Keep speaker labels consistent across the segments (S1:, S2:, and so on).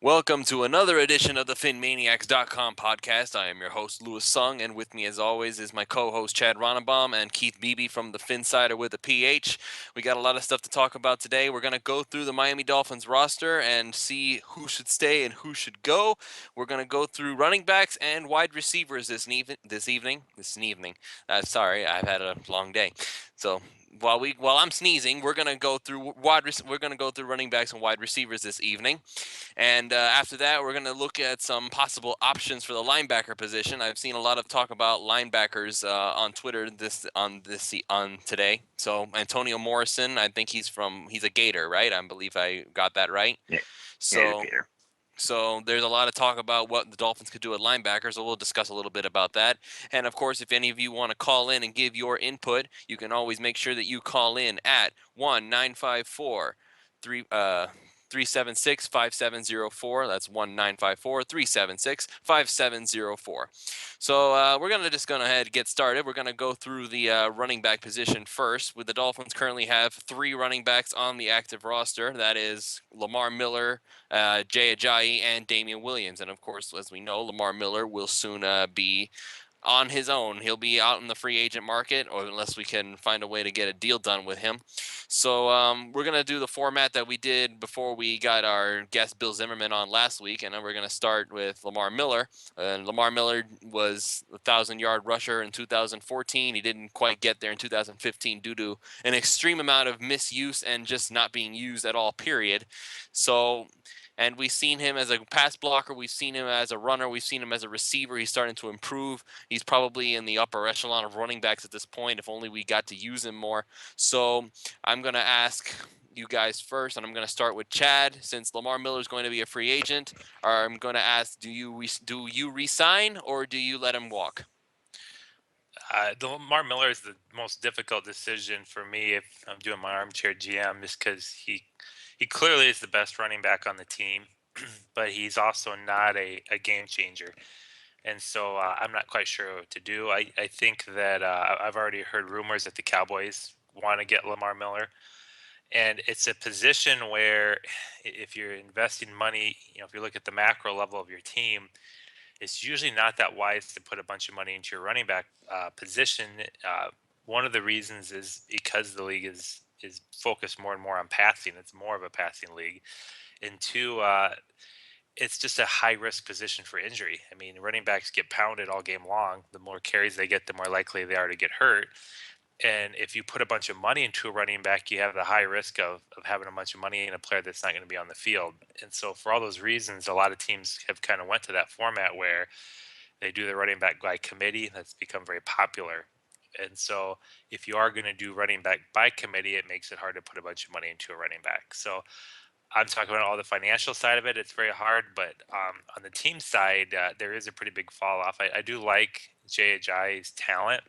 S1: Welcome to another edition of the PhinManiacs.com podcast. I am your host, Louis Sung, and with me, as always, is my co-host, Chad Ronnebaum, and Keith Beebe from the Phinsider with a PH. We got a lot of stuff to talk about today. We're going to go through the Miami Dolphins roster and see who should stay and who should go. We're going to go through running backs and wide receivers this evening. Sorry, I've had a long day. So while I'm sneezing, we're gonna go through running backs and wide receivers this evening. And after that, we're going to look at some possible options for the linebacker position. I've seen a lot of talk about linebackers on Twitter on today. So Antonio Morrison, I think he's a Gator, right? I believe I got that right.
S2: Yeah, yeah,
S1: So
S2: Peter.
S1: so there's a lot of talk about what the Dolphins could do at linebacker, so we'll discuss a little bit about that. And of course, if any of you want to call in and give your input, you can always make sure that you call in at 1-954 376-5704. That's 1-954-376-5704. So we're gonna just go ahead and get started. We're gonna go through the running back position first. With the Dolphins currently have 3 running backs on the active roster. That is Lamar Miller, Jay Ajayi, and Damian Williams. And of course, as we know, Lamar Miller will soon be on his own. He'll be out in the free agent market, or unless we can find a way to get a deal done with him. So we're going to do the format that we did before we got our guest Bill Zimmerman on last week, and then we're going to start with Lamar Miller. And Lamar Miller was a 1,000-yard rusher in 2014. He didn't quite get there in 2015 due to an extreme amount of misuse and just not being used at all, period. So and we've seen him as a pass blocker. We've seen him as a runner. We've seen him as a receiver. He's starting to improve. He's probably in the upper echelon of running backs at this point, if only we got to use him more. So I'm going to ask you guys first, and I'm going to start with Chad. Since Lamar Miller is going to be a free agent, I'm going to ask, do you resign or do you let him walk?
S3: The Lamar Miller is the most difficult decision for me if I'm doing my armchair GM, just because he clearly is the best running back on the team, but he's also not a game changer. And so I'm not quite sure what to do. I think that I've already heard rumors that the Cowboys want to get Lamar Miller. And it's a position where if you're investing money, if you look at the macro level of your team, it's usually not that wise to put a bunch of money into your running back position. One of the reasons is because the league is focused more and more on passing. It's more of a passing league, and two, it's just a high risk position for injury. I mean, running backs get pounded all game long. The more carries they get, the more likely they are to get hurt. And if you put a bunch of money into a running back, you have the high risk of having a bunch of money in a player that's not going to be on the field. And so for all those reasons, a lot of teams have kind of went to that format where they do the running back by committee. That's become very popular. And so if you are going to do running back by committee, it makes it hard to put a bunch of money into a running back. So I'm talking about all the financial side of it. It's very hard, but on the team side, there is a pretty big fall off. I do like Jay Ajayi's talent.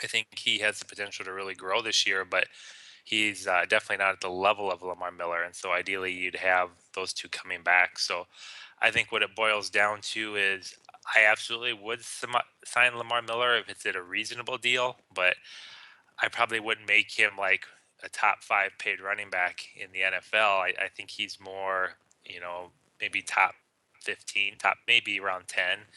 S3: I think he has the potential to really grow this year, but he's definitely not at the level of Lamar Miller. And so ideally, you'd have those two coming back. So I think what it boils down to is I absolutely would sign Lamar Miller if it's at a reasonable deal, but I probably wouldn't make him like a top 5 paid running back in the NFL. I think he's more, maybe top 15, top maybe around 10,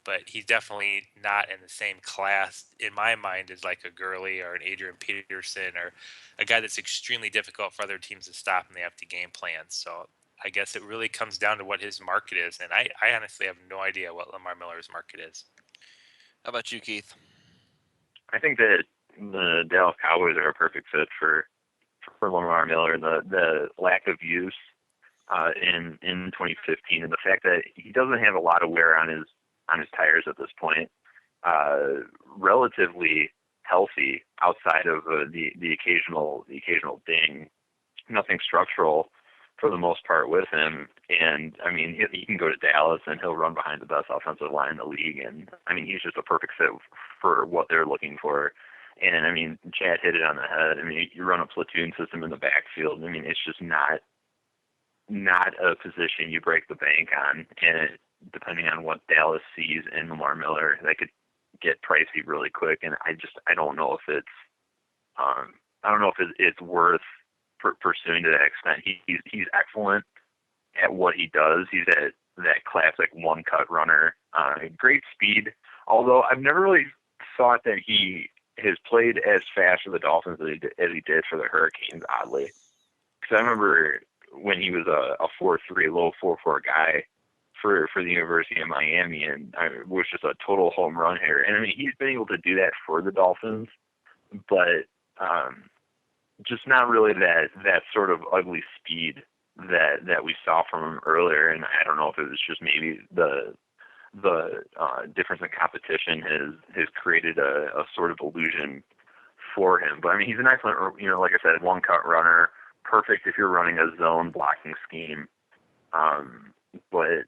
S3: but he's definitely not in the same class in my mind as like a Gurley or an Adrian Peterson or a guy that's extremely difficult for other teams to stop and they have to game plan. So I guess it really comes down to what his market is. And I honestly have no idea what Lamar Miller's market is.
S1: How about you, Keith?
S2: I think that the Dallas Cowboys are a perfect fit for Lamar Miller. The lack of use in 2015 and the fact that he doesn't have a lot of wear on his tires at this point. Relatively healthy outside of the occasional ding. Nothing structural for the most part with him. And I mean, he can go to Dallas and he'll run behind the best offensive line in the league. And I mean, he's just a perfect fit for what they're looking for. And I mean, Chad hit it on the head. I mean, you run a platoon system in the backfield. I mean, it's just not a position you break the bank on. And depending on what Dallas sees in Lamar Miller, that could get pricey really quick. And I don't know if it's worth pursuing to that extent. He's excellent at what he does. He's that classic one-cut runner. Great speed, although I've never really thought that he has played as fast for the Dolphins as he did for the Hurricanes, oddly. Because I remember when he was a 4.3, low 4.4 guy for the University of Miami, and was just a total home run hitter. And I mean, he's been able to do that for the Dolphins, but just not really that sort of ugly speed that we saw from him earlier. And I don't know if it was just maybe the difference in competition has created a sort of illusion for him. But I mean, he's an excellent, like I said, one cut runner, perfect if you're running a zone blocking scheme. But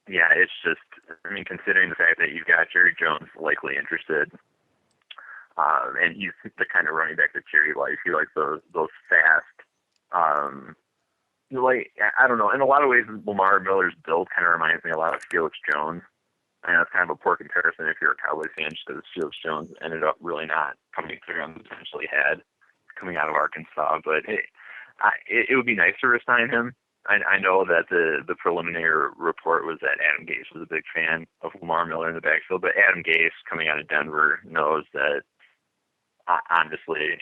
S2: yeah, it's just, I mean, considering the fact that you've got Jerry Jones likely interested, and he's the kind of running back that Jerry likes. He likes those fast, like, I don't know. In a lot of ways, Lamar Miller's build kind of reminds me a lot of Felix Jones. And that's kind of a poor comparison if you're a Cowboys fan, just because Felix Jones ended up really not coming through on the potential he had coming out of Arkansas. But it would be nice to resign him. I know that the preliminary report was that Adam Gase was a big fan of Lamar Miller in the backfield, but Adam Gase, coming out of Denver, knows that honestly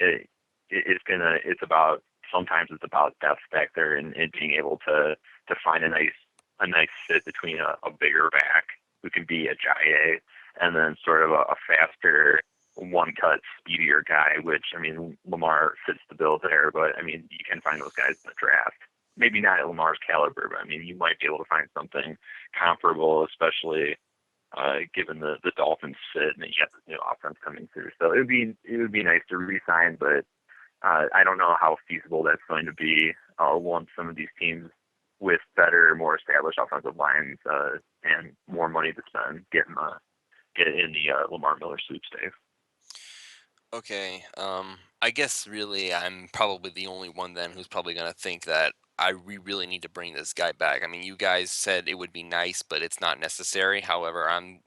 S2: sometimes it's about depth back there and being able to find a nice fit between a bigger back who can be a Jaye and then sort of a faster one-cut, speedier guy, which, I mean, Lamar fits the bill there, but, I mean, you can find those guys in the draft. Maybe not at Lamar's caliber, but, I mean, you might be able to find something comparable, especially given the Dolphins fit and you have the new offense coming through. So it would be nice to re-sign, but I don't know how feasible that's going to be once some of these teams with better, more established offensive lines and more money to spend get in the Lamar Miller sweeps, Dave.
S1: Okay. I guess really I'm probably the only one then who's probably going to think that we really need to bring this guy back. I mean, you guys said it would be nice, but it's not necessary. However, I'm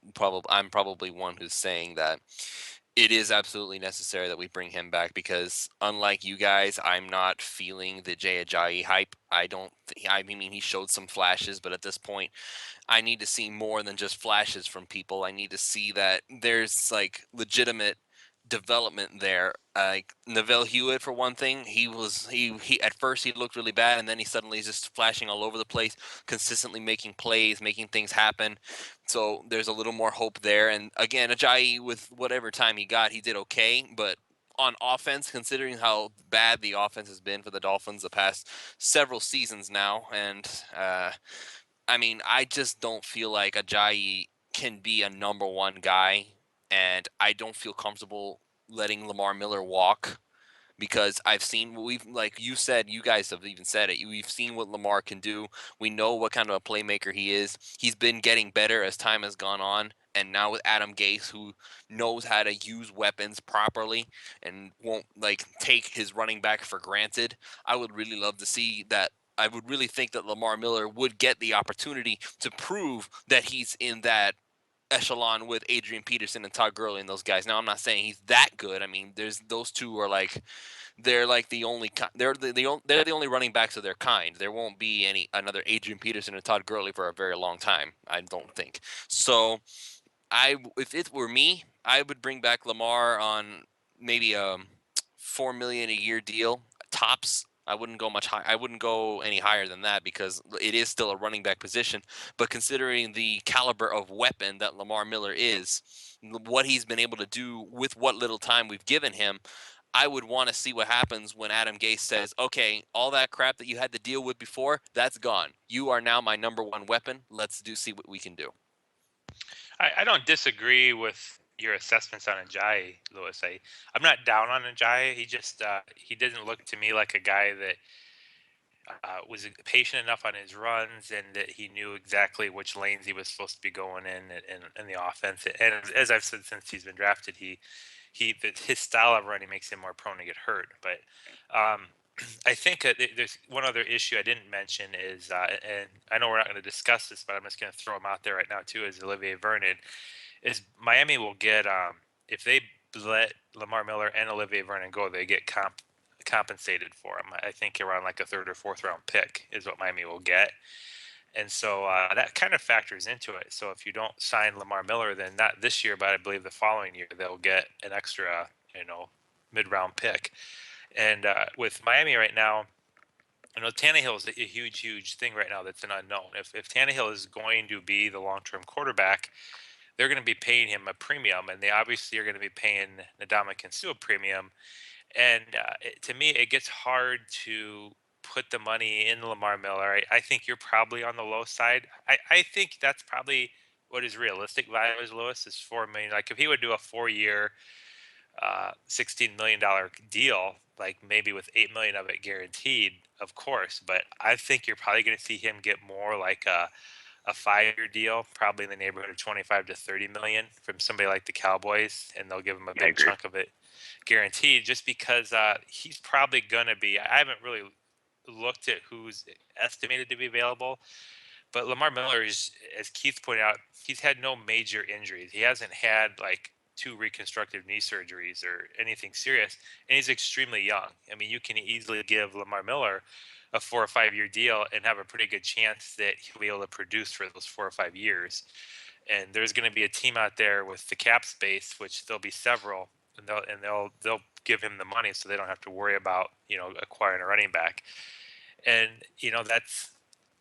S1: probably one who's saying that it is absolutely necessary that we bring him back because unlike you guys, I'm not feeling the Jay Ajayi hype. I mean, he showed some flashes, but at this point, I need to see more than just flashes from people. I need to see that there's like legitimate development there. Like Neville Hewitt, for one thing, he at first he looked really bad, and then he suddenly is just flashing all over the place, consistently making plays, making things happen. So there's a little more hope there. And again, Ajayi, with whatever time he got, he did okay, but on offense, considering how bad the offense has been for the Dolphins the past several seasons now, and I mean, I just don't feel like Ajayi can be a number one guy, and I don't feel comfortable letting Lamar Miller walk because I've seen like you said, you guys have even said it. We've seen what Lamar can do. We know what kind of a playmaker he is. He's been getting better as time has gone on. And now with Adam Gase, who knows how to use weapons properly and won't like take his running back for granted, I would really love to see that. I would really think that Lamar Miller would get the opportunity to prove that he's in that echelon with Adrian Peterson and Todd Gurley and those guys. Now I'm not saying he's that good. I mean, there's those two are like they're like the only they're the only running backs of their kind. There won't be another Adrian Peterson and Todd Gurley for a very long time. I don't think. So if it were me, I would bring back Lamar on maybe a $4 million a year deal tops. I wouldn't go much high. I wouldn't go any higher than that because it is still a running back position. But considering the caliber of weapon that Lamar Miller is, what he's been able to do with what little time we've given him, I would want to see what happens when Adam Gase says, "Okay, all that crap that you had to deal with before, that's gone. You are now my number one weapon. Let's see what we can do."
S3: I don't disagree with your assessments on Ajayi, Lewis. I'm not down on Ajayi. He just he didn't look to me like a guy that was patient enough on his runs and that he knew exactly which lanes he was supposed to be going in the offense. And as I've said since he's been drafted, his style of running makes him more prone to get hurt. But I think there's one other issue I didn't mention is, and I know we're not going to discuss this, but I'm just going to throw him out there right now too, is Olivier Vernon. Is Miami will get if they let Lamar Miller and Olivier Vernon go, they get compensated for him. I think around like a third or fourth round pick is what Miami will get. And so that kind of factors into it. So if you don't sign Lamar Miller, then not this year, but I believe the following year, they'll get an extra, mid-round pick. And with Miami right now, Tannehill is a huge, huge thing right now that's an unknown. If Tannehill is going to be the long-term quarterback, they're going to be paying him a premium, and they obviously are going to be paying Ndamukong Suh a premium. And to me, it gets hard to put the money in Lamar Miller. I think you're probably on the low side. I think that's probably what his realistic value is, Lewis, is 4 million. Like if he would do a 4 year, $16 million deal, like maybe with 8 million of it guaranteed, of course. But I think you're probably going to see him get more like a 5 year deal, probably in the neighborhood of 25 to 30 million from somebody like the Cowboys, and they'll give him a
S2: I
S3: big
S2: agree.
S3: chunk of it guaranteed, just because he's probably going to be. I haven't really looked at who's estimated to be available, but Lamar Miller is, as Keith pointed out, he's had no major injuries. He hasn't had like 2 reconstructive knee surgeries or anything serious, and he's extremely young. I mean, you can easily give Lamar Miller a 4 or 5 year deal and have a pretty good chance that he'll be able to produce for those 4 or 5 years. And there's going to be a team out there with the cap space, which there'll be several, and they'll give him the money, so they don't have to worry about acquiring a running back. And that's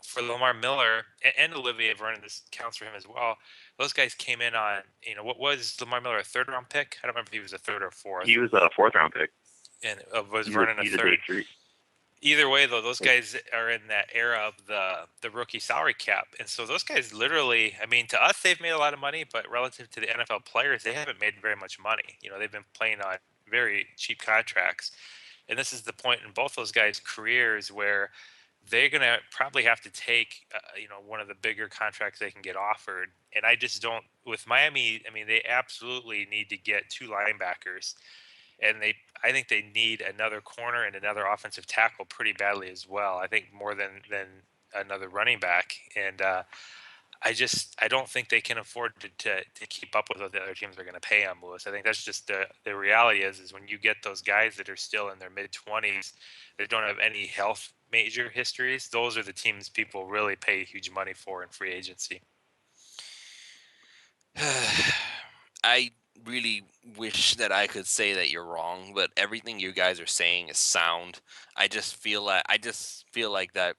S3: for Lamar Miller and Olivier Vernon. This counts for him as well. Those guys came in on what was Lamar Miller, a 3rd round pick? I don't remember if he was a third or fourth.
S2: He was a 4th-round pick.
S3: And was
S2: He's a,
S3: Vernon a
S2: he's a
S3: third?
S2: day 3.
S3: Either way, though, those guys are in that era of the rookie salary cap, and so those guys literally, I mean, to us, they've made a lot of money, but relative to the NFL players, they haven't made very much money. They've been playing on very cheap contracts, and this is the point in both those guys' careers where they're gonna probably have to take, one of the bigger contracts they can get offered. And I just don't with Miami. I mean, they absolutely need to get 2 linebackers, and I think they need another corner and another offensive tackle pretty badly as well. I think more than another running back. And I don't think they can afford to keep up with what the other teams are going to pay them, Lewis. I think that's just the reality is when you get those guys that are still in their mid-20s that don't have any health major histories, those are the teams people really pay huge money for in free agency.
S1: I really wish that I could say that you're wrong, but everything you guys are saying is sound. I just feel like that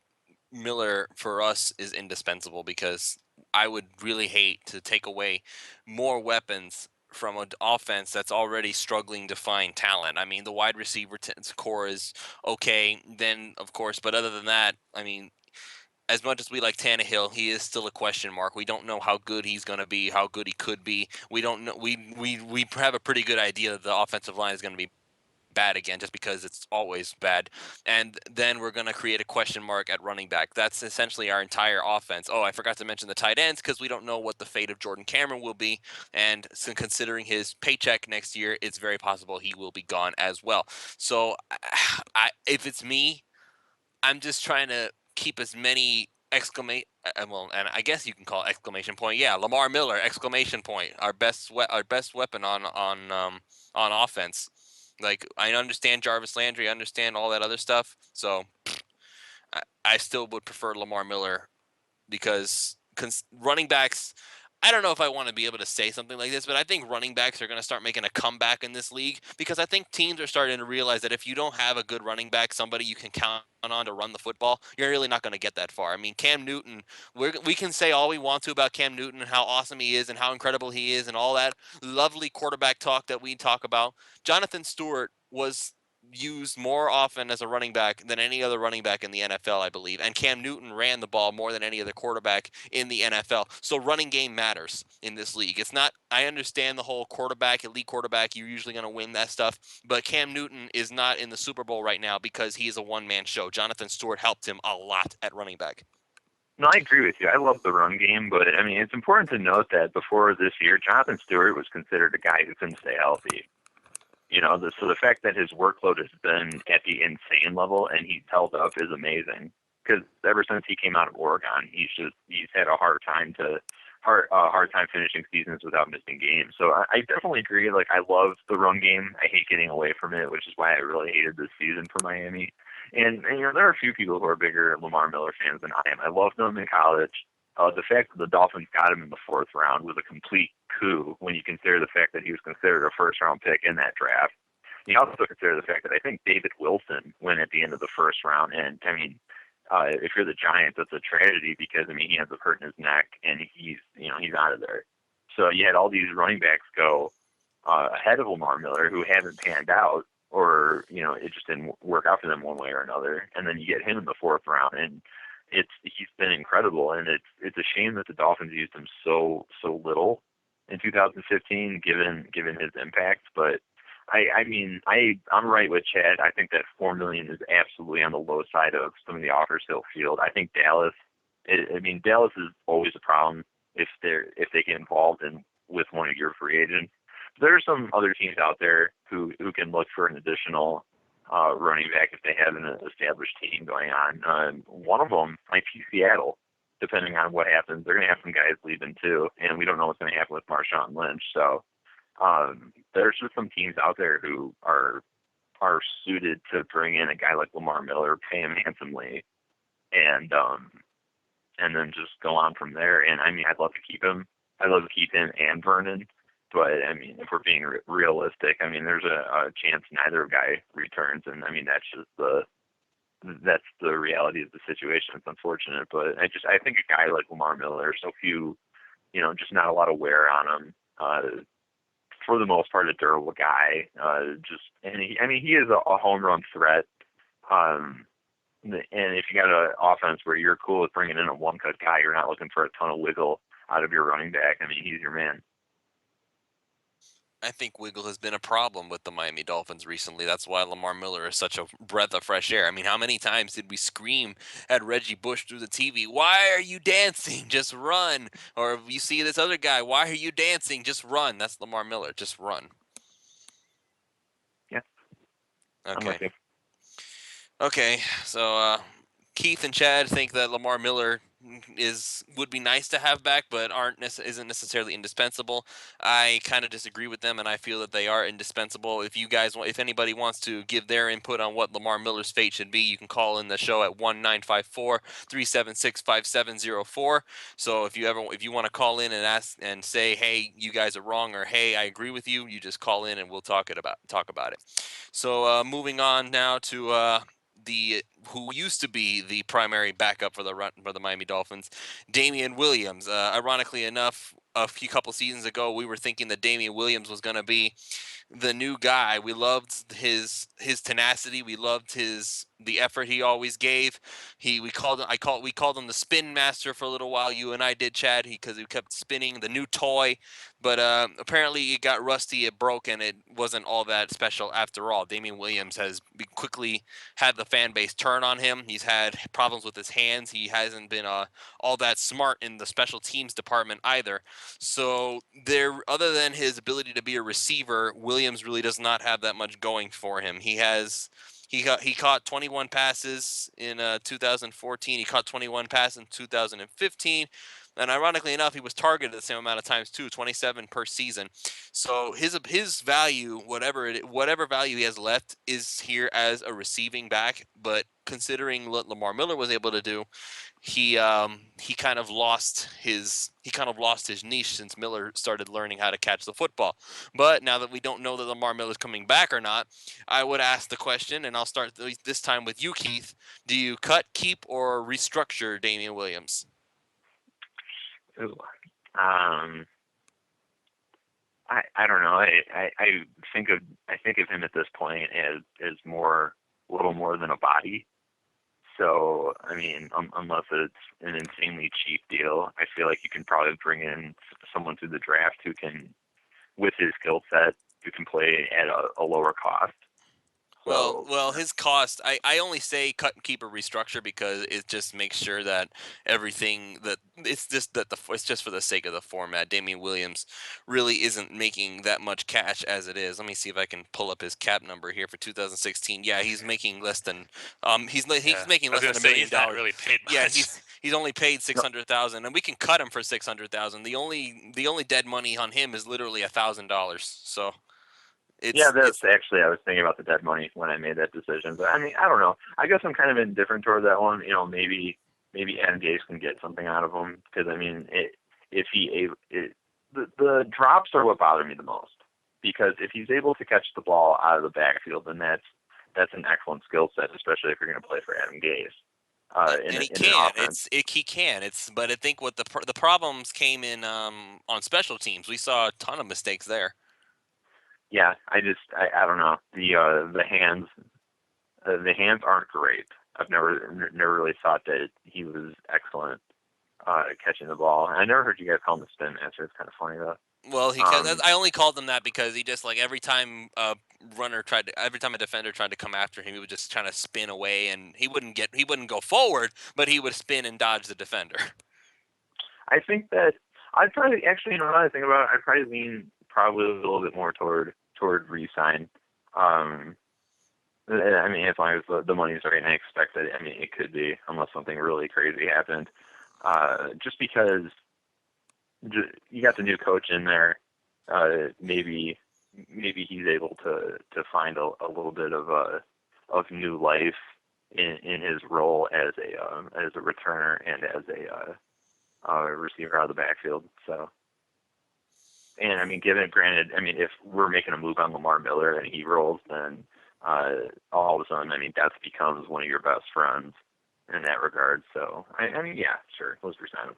S1: Miller for us is indispensable because I would really hate to take away more weapons from an offense that's already struggling to find talent. I mean, the wide receiver core is okay, then of course, but other than that, I mean, as much as we like Tannehill, he is still a question mark. We don't know how good he's going to be, how good he could be. We don't know. We have a pretty good idea that the offensive line is going to be bad again, just because it's always bad. And then we're going to create a question mark at running back. That's essentially our entire offense. Oh, I forgot to mention the tight ends because we don't know what the fate of Jordan Cameron will be. And so considering his paycheck next year, it's very possible he will be gone as well. So if it's me, I'm just trying to keep as many and I guess you can call it exclamation point. Yeah, Lamar Miller exclamation point. Our best weapon on offense. Like I understand Jarvis Landry, I understand all that other stuff. So I still would prefer Lamar Miller because running backs. I don't know if I want to be able to say something like this, but I think running backs are going to start making a comeback in this league because I think teams are starting to realize that if you don't have a good running back, somebody you can count on to run the football, you're really not going to get that far. I mean, Cam Newton, we can say all we want to about Cam Newton and how awesome he is and how incredible he is and all that lovely quarterback talk that we talk about. Jonathan Stewart was used more often as a running back than any other running back in the NFL, I believe. And Cam Newton ran the ball more than any other quarterback in the NFL. So running game matters in this league. It's not, I understand the whole quarterback, elite quarterback, you're usually going to win that stuff. But Cam Newton is not in the Super Bowl right now because he is a one-man show. Jonathan Stewart helped him a lot at running back.
S2: No, I agree with you. I love the run game, but I mean, it's important to note that before this year, Jonathan Stewart was considered a guy who couldn't stay healthy. So the fact that his workload has been at the insane level and he's held up is amazing. Because ever since he came out of Oregon, he's had a hard time finishing seasons without missing games. So I definitely agree. Like I love the run game. I hate getting away from it, which is why I really hated this season for Miami. And there are a few people who are bigger Lamar Miller fans than I am. I loved him in college. The fact that the Dolphins got him in the fourth round was a complete coup when you consider the fact that he was considered a first-round pick in that draft. You also consider the fact that I think David Wilson went at the end of the first round, and I mean, if you're the Giants, that's a tragedy because I mean he ends up hurting his neck and he's out of there. So you had all these running backs go ahead of Lamar Miller who haven't panned out, or it just didn't work out for them one way or another, and then you get him in the fourth round, and he's been incredible, and it's a shame that the Dolphins used him so little in 2015, given his impact. But I'm right with Chad. I think that $4 million is absolutely on the low side of some of the offers he'll field. I think Dallas. Dallas is always a problem if they get involved with one of your free agents. There are some other teams out there who can look for an additional running back if they have an established team going on. One of them might be Seattle, depending on what happens. They're going to have some guys leaving too, and we don't know what's going to happen with Marshawn Lynch. So there's just some teams out there who are suited to bring in a guy like Lamar Miller, pay him handsomely, and then just go on from there. And I mean, I'd love to keep him. I'd love to keep him and Vernon. But I mean, if we're being realistic, I mean, there's a chance neither guy returns, and I mean that's the reality of the situation. It's unfortunate, but I think a guy like Lamar Miller, so few, just not a lot of wear on him. For the most part, a durable guy. He is a home run threat. And if you got an offense where you're cool with bringing in a one-cut guy, you're not looking for a ton of wiggle out of your running back. I mean, he's your man.
S1: I think wiggle has been a problem with the Miami Dolphins recently. That's why Lamar Miller is such a breath of fresh air. I mean, how many times did we scream at Reggie Bush through the TV, "Why are you dancing? Just run." Or if you see this other guy, "Why are you dancing? Just run." That's Lamar Miller. Just run.
S2: Yeah. I'm
S1: Okay.
S2: with you.
S1: Okay. So Keith and Chad think that Lamar Miller would be nice to have back, but isn't necessarily indispensable. I kind of disagree with them, and I feel that they are indispensable. If anybody wants to give their input on what Lamar Miller's fate should be, you can call in the show at 1-954-376-5704. So if you want to call in and ask and say, hey, you guys are wrong, or hey, I agree with you, you just call in and we'll talk about it. So moving on now to who used to be the primary backup for the Miami Dolphins, Damian Williams. Ironically enough, couple seasons ago, we were thinking that Damian Williams was going to be the new guy. We loved his tenacity. We loved the effort he always gave. We called him the spin master for a little while. You and I did, Chad, because he kept spinning the new toy. But apparently it got rusty, it broke, and it wasn't all that special after all. Damian Williams has quickly had the fan base turn on him. He's had problems with his hands. He hasn't been all that smart in the special teams department either. So other than his ability to be a receiver, Williams really does not have that much going for him. He caught 21 passes in 2014. He caught 21 passes in 2015. And ironically enough, he was targeted the same amount of times too, 27 per season. So his value, whatever value he has left, is here as a receiving back. But considering what Lamar Miller was able to do, he kind of lost his niche since Miller started learning how to catch the football. But now that we don't know that Lamar Miller is coming back or not, I would ask the question, and I'll start this time with you, Keith. Do you cut, keep, or restructure Damian Williams?
S2: Ooh. I don't know. I think of him at this point as a little more than a body. So I mean, unless it's an insanely cheap deal, I feel like you can probably bring in someone through the draft who can, with his skill set, who can play at a lower cost. So
S1: Well, his cost. I only say cut and keep or restructure because it just makes sure that everything that it's just for the sake of the format. Damian Williams really isn't making that much cash as it is. Let me see if I can pull up his cap number here for 2016. Yeah, he's making less than he's making less than $1 million.
S3: He's not really paid much.
S1: Yeah, he's only paid 600,000, and we can cut him for 600,000. The only dead money on him is literally $1,000. So
S2: Yeah, that's actually, I was thinking about the dead money when I made that decision. But I mean, I don't know. I guess I'm kind of indifferent toward that one. Maybe Adam Gase can get something out of him because I mean, the drops are what bother me the most because if he's able to catch the ball out of the backfield, then that's an excellent skill set, especially if you're going to play for Adam Gase.
S1: And he
S2: In an
S1: can.
S2: offense.
S1: He can. But I think what the problems came in on special teams. We saw a ton of mistakes there.
S2: Yeah, I don't know the hands aren't great. I've never really thought that he was excellent catching the ball. I never heard you guys call him the spin master. It's kind of funny though.
S1: Well, I only called him that because he just like every time a defender tried to come after him, he would just trying to spin away, and he wouldn't go forward, but he would spin and dodge the defender.
S2: I think that I'd probably actually, now that I think about it, I'd probably lean probably a little bit more toward re-sign. I mean, as long as the money's right and I expect it, I mean, it could be, unless something really crazy happened. Just because you got the new coach in there, maybe he's able to find a little bit of new life in his role as a returner and as a receiver out of the backfield. So, and I mean, granted, I mean, if we're making a move on Lamar Miller and he rolls, then all of a sudden, I mean, that becomes one of your best friends in that regard. So, I mean, yeah, sure, let's resign him.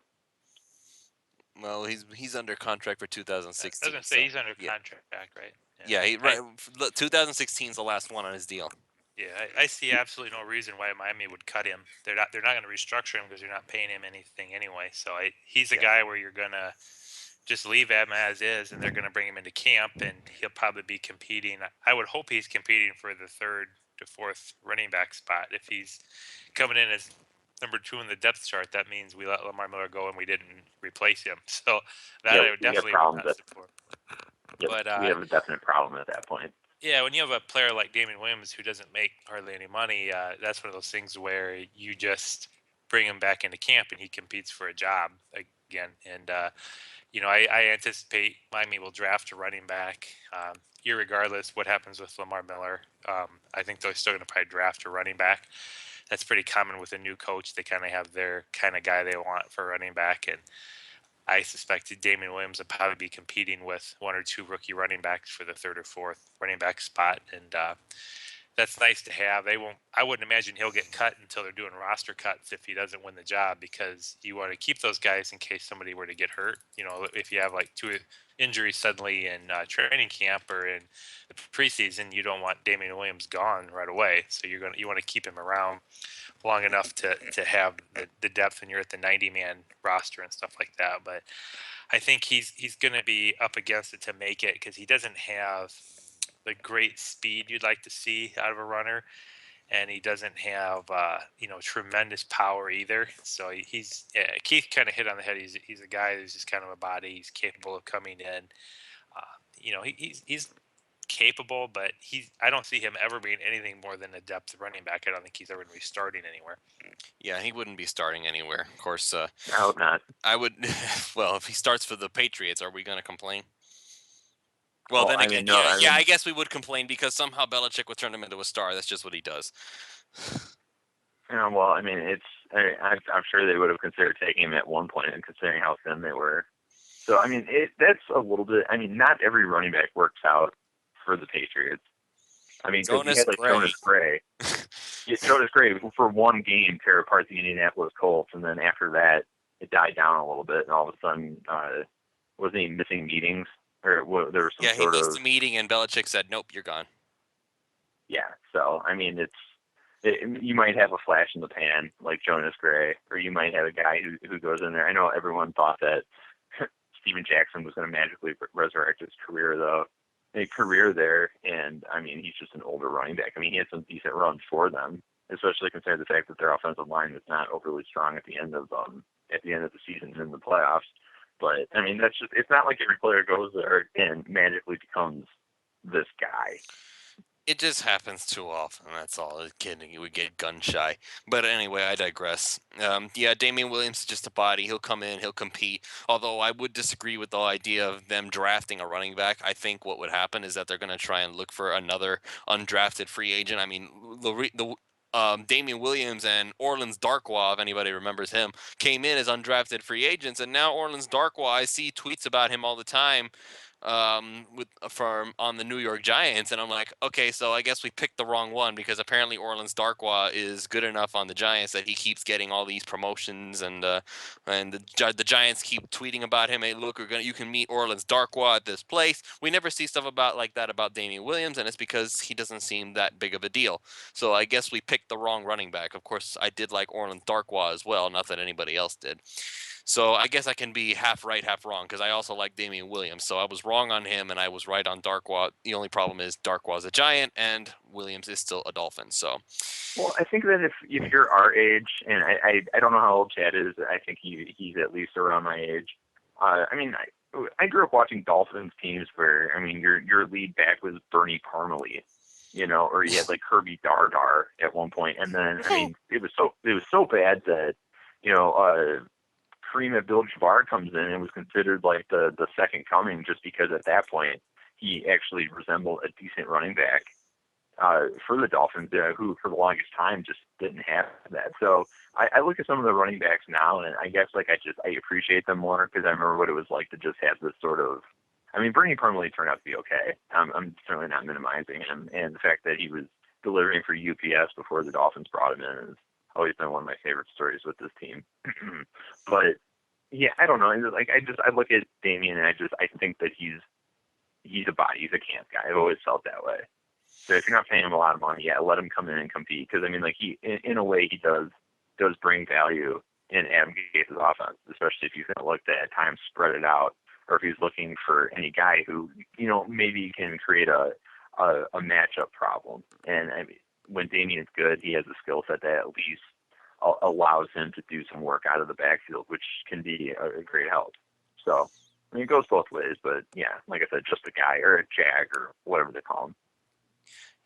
S1: Well, he's under contract for 2016.
S3: I was gonna say he's under contract, right?
S1: Yeah, 2016 is the last one on his deal.
S3: Yeah, I see absolutely no reason why Miami would cut him. They're not going to restructure him because they're not paying him anything anyway. So he's a guy where you're gonna just leave him as is, and they're going to bring him into camp, and he'll probably be competing. I would hope he's competing for the third to fourth running back spot. If he's coming in as number 2 in the depth chart, that means we let Lamar Miller go and we didn't replace him. So that I would definitely not support.
S2: Yep, but we have a definite problem at that point.
S3: Yeah, when you have a player like Damien Williams who doesn't make hardly any money, that's one of those things where you just bring him back into camp and he competes for a job again. And I anticipate Miami will draft a running back, irregardless what happens with Lamar Miller. I think they're still going to probably draft a running back. That's pretty common with a new coach. They kind of have their kind of guy they want for a running back, and I suspected Damien Williams would probably be competing with 1 or 2 rookie running backs for the third or fourth running back spot, and that's nice to have. I wouldn't imagine he'll get cut until they're doing roster cuts if he doesn't win the job, because you want to keep those guys in case somebody were to get hurt. If you have like 2 injuries suddenly in training camp or in the preseason, you don't want Damien Williams gone right away. So you want to keep him around long enough to have the depth when you're at the 90-man roster and stuff like that. But I think he's going to be up against it to make it, because he doesn't have the great speed you'd like to see out of a runner, and he doesn't have tremendous power either. So Keith kind of hit on the head. He's a guy who's just kind of a body. He's capable of coming in. He's capable, but I don't see him ever being anything more than a depth running back. I don't think he's ever going to be starting anywhere.
S1: Yeah, he wouldn't be starting anywhere. Of course,
S2: I hope not.
S1: I would. Well, if he starts for the Patriots, are we going to complain? Well, then again, I guess we would complain because somehow Belichick would turn him into a star. That's just what he does.
S2: Well, I mean, I'm sure they would have considered taking him at one point, and considering how thin they were. So, I mean, that's a little bit. I mean, not every running back works out for the Patriots. I mean, because he had Jonas Gray. Jonas Gray for one game tear apart the Indianapolis Colts, and then after that, it died down a little bit, and all of a sudden, wasn't he missing meetings? Or there was some
S1: he missed a meeting, and Belichick said, "Nope, you're gone."
S2: Yeah, so I mean, you might have a flash in the pan like Jonas Gray, or you might have a guy who goes in there. I know everyone thought that Steven Jackson was going to magically resurrect his career, though. A career there, and I mean, he's just an older running back. I mean, he had some decent runs for them, especially considering the fact that their offensive line was not overly strong at the end of the season and in the playoffs. But I mean, it's not like every player goes there and magically becomes this guy.
S1: It just happens too often. That's all. Kidding, we get gun shy. But anyway, I digress. Yeah, Damian Williams is just a body. He'll come in, he'll compete. Although I would disagree with the idea of them drafting a running back. I think what would happen is that they're going to try and look for another undrafted free agent. I mean, Damian Williams and Orleans Darkwa, if anybody remembers him, came in as undrafted free agents, and now Orleans Darkwa, I see tweets about him all the time with from on the New York Giants, and I'm like, okay, so I guess we picked the wrong one because apparently Orleans Darkwa is good enough on the Giants that he keeps getting all these promotions, and the Giants keep tweeting about him. Hey, look, you can meet Orleans Darkwa at this place. We never see stuff about like that about Damian Williams, and it's because he doesn't seem that big of a deal. So I guess we picked the wrong running back. Of course, I did like Orleans Darkwa as well, not that anybody else did. So I guess I can be half right, half wrong because I also like Damian Williams. So I was wrong on him and I was right on Darkwa. The only problem is Darkwa's a Giant and Williams is still a Dolphin. So
S2: Well, I think that if you're our age, and I don't know how old Chad is, I think he's at least around my age. I mean, I grew up watching Dolphins teams where, I mean, your lead back was Bernie Parmalee, or you had like Kirby Dardar at one point, and then I mean, it was so bad that Kareem Abdul-Jabbar comes in and was considered like the second coming just because at that point he actually resembled a decent running back for the Dolphins, who for the longest time just didn't have that. So I look at some of the running backs now, and I guess like I appreciate them more because I remember what it was like to just have this sort of. I mean, Bernie Parmalee turned out to be okay. I'm certainly not minimizing him, and the fact that he was delivering for UPS before the Dolphins brought him in has always been one of my favorite stories with this team. But yeah, I don't know. Like I look at Damian and I think that he's a body. He's a camp guy. I've always felt that way. So if you're not paying him a lot of money, yeah, let him come in and compete. Because I mean, like in a way, he does bring value in Adam Gase's offense, especially if you can look at times spread it out, or if he's looking for any guy who maybe can create a matchup problem. And I mean, when Damian is good, he has a skill set that at least allows him to do some work out of the backfield, which can be a great help. So I mean, it goes both ways. But yeah, like I said, just a guy or a jag or whatever they call him.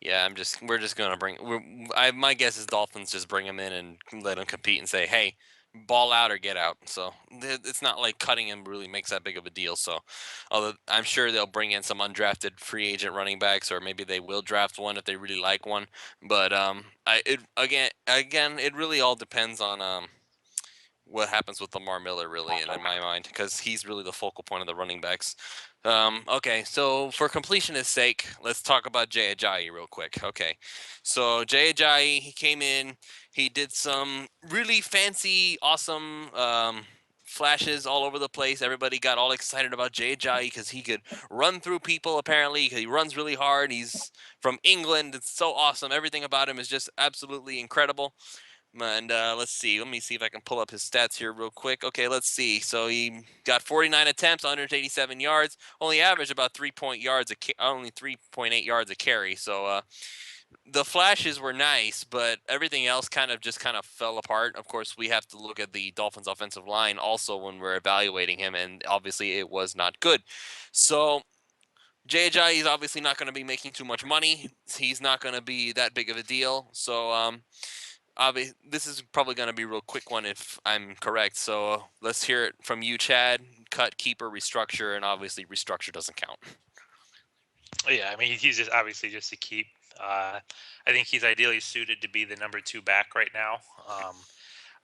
S1: yeah, we're just gonna my guess is Dolphins just bring him in and let him compete and say, hey, ball out or get out. So it's not like cutting him really makes that big of a deal. So although I'm sure they'll bring in some undrafted free agent running backs, or maybe they will draft one if they really like one. But again it really all depends on what happens with Lamar Miller, really, and in my mind, because he's really the focal point of the running backs. Okay, so for completionist sake, let's talk about Jay Ajayi real quick. Okay, so Jay Ajayi, he came in, he did some really fancy, awesome flashes all over the place. Everybody got all excited about Jay Ajayi because he could run through people, apparently, because he runs really hard. He's from England. It's so awesome. Everything about him is just absolutely incredible. And let's see. Let me see if I can pull up his stats here real quick. Okay, let's see. So he got 49 attempts, 187 yards. Only averaged about 3.8 yards a carry. So the flashes were nice, but everything else kind of fell apart. Of course, we have to look at the Dolphins' offensive line also when we're evaluating him, and obviously it was not good. So JJ is obviously not going to be making too much money. He's not going to be that big of a deal. So this is probably going to be a real quick one if I'm correct. So let's hear it from you, Chad. Cut, keeper, restructure, and obviously restructure doesn't count.
S3: Yeah, I mean he's just obviously just a keep. I think he's ideally suited to be the number 2 back right now.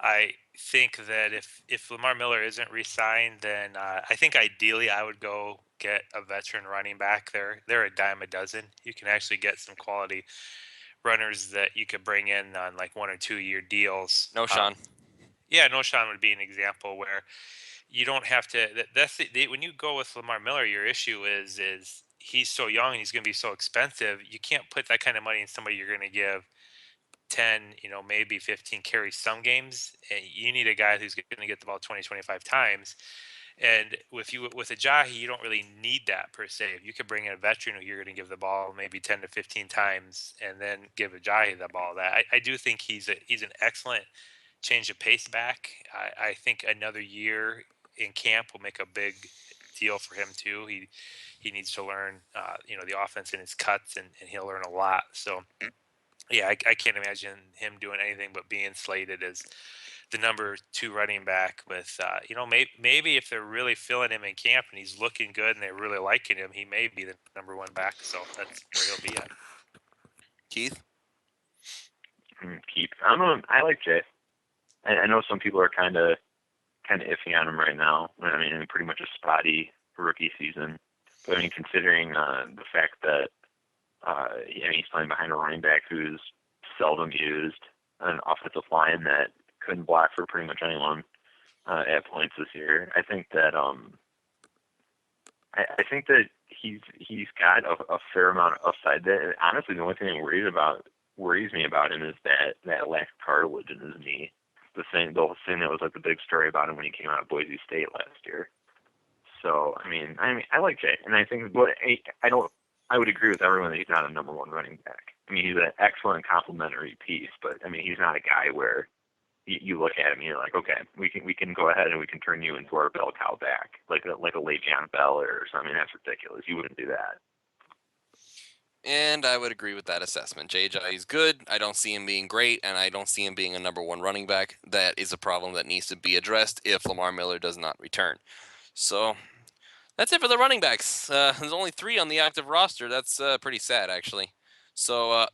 S3: I think that if Lamar Miller isn't re-signed, then I think ideally I would go get a veteran running back. They're a dime a dozen. You can actually get some quality runners that you could bring in on like 1 or 2 year deals.
S1: No, Sean.
S3: Yeah, No Sean would be an example where you don't have to. When you go with Lamar Miller, your issue is he's so young and he's going to be so expensive. You can't put that kind of money in somebody you're going to give 10, maybe 15 carries some games. And you need a guy who's going to get the ball 20, 25 times. And with Ajayi, you don't really need that per se. If you could bring in a veteran who you're going to give the ball maybe 10 to 15 times and then give Ajayi the ball, I do think he's an excellent change of pace back. I think another year in camp will make a big deal for him too. He needs to learn, the offense in his cuts, and he'll learn a lot. So yeah, I can't imagine him doing anything but being slated as the number 2 running back. With maybe if they're really feeling him in camp and he's looking good and they're really liking him, he may be the number 1 back. So that's where he'll be at.
S1: Keith?
S2: Keep. I don't know. I like Jay. I know some people are kind of iffy on him right now. I mean, pretty much a spotty rookie season. But I mean, considering the fact that he's playing behind a running back who's seldom used, an offensive line that couldn't block for pretty much anyone at points this year. I think that I think that he's got a fair amount of upside. That honestly, the only thing that worries me about him is that lack of cartilage in his knee. The thing that was like the big story about him when he came out of Boise State last year. So I mean, I like Jay, and I think I would agree with everyone that he's not a number 1 running back. I mean, he's an excellent complementary piece, but I mean, he's not a guy where you look at him and you're like, okay, we can go ahead and we can turn you into our bell cow back, like a Le'Veon Bell or something. That's ridiculous. You wouldn't do that.
S1: And I would agree with that assessment. JJ is good. I don't see him being great, and I don't see him being a number 1 running back. That is a problem that needs to be addressed if Lamar Miller does not return. So that's it for the running backs. There's only 3 on the active roster. That's pretty sad, actually. So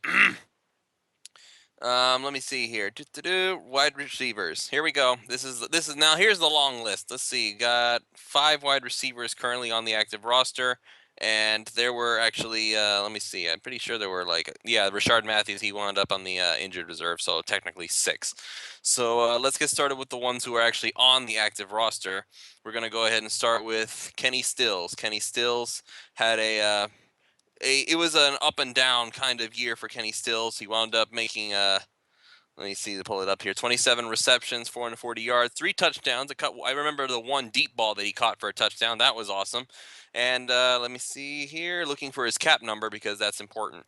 S1: let me see here. Wide receivers. Here we go. This is now. Here's the long list. Let's see. Got 5 wide receivers currently on the active roster, and there were actually. Let me see. I'm pretty sure there were Rashard Matthews. He wound up on the injured reserve, so technically 6. So let's get started with the ones who are actually on the active roster. We're gonna go ahead and start with Kenny Stills. Kenny Stills had it was an up and down kind of year for Kenny Stills. He wound up making let me see to pull it up here. 27 receptions, 440 yards, 3 touchdowns. I remember the one deep ball that he caught for a touchdown. That was awesome. And let me see here, looking for his cap number because that's important.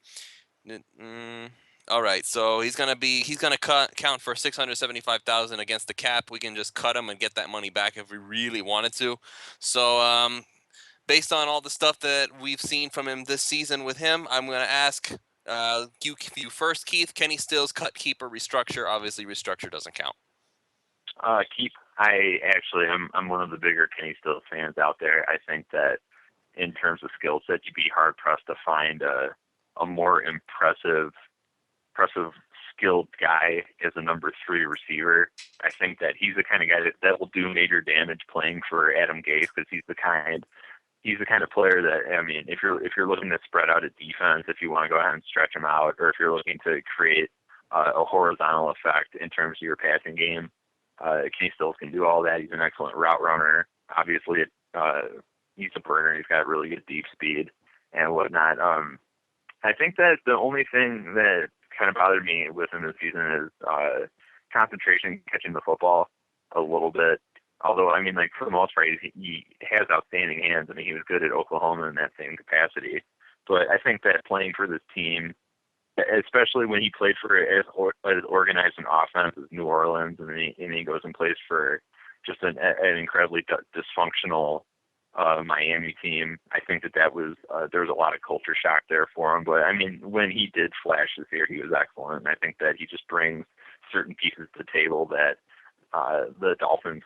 S1: All right, so he's gonna count for 675,000 against the cap. We can just cut him and get that money back if we really wanted to. So based on all the stuff that we've seen from him this season with him, I'm going to ask you first, Keith. Kenny Stills, cut, keep, or restructure? Obviously, restructure doesn't count.
S2: Keep. I'm one of the bigger Kenny Stills fans out there. I think that in terms of skill set, you'd be hard pressed to find a more impressive skilled guy as a number 3 receiver. I think that he's the kind of guy that will do major damage playing for Adam Gase because he's the kind of player that, I mean, if you're looking to spread out a defense, if you want to go ahead and stretch them out, or if you're looking to create a horizontal effect in terms of your passing game, Kenny Stills can do all that. He's an excellent route runner. Obviously, he's a burner. He's got really good deep speed and whatnot. I think that the only thing that kind of bothered me with him this season is concentration catching the football a little bit. Although, I mean, like, for the most part, he has outstanding hands. I mean, he was good at Oklahoma in that same capacity. But I think that playing for this team, especially when he played for as organized an offense as New Orleans, and then he goes and plays for just an incredibly dysfunctional Miami team, I think that was there was a lot of culture shock there for him. But, I mean, when he did flash this year, he was excellent. And I think that he just brings certain pieces to the table that the Dolphins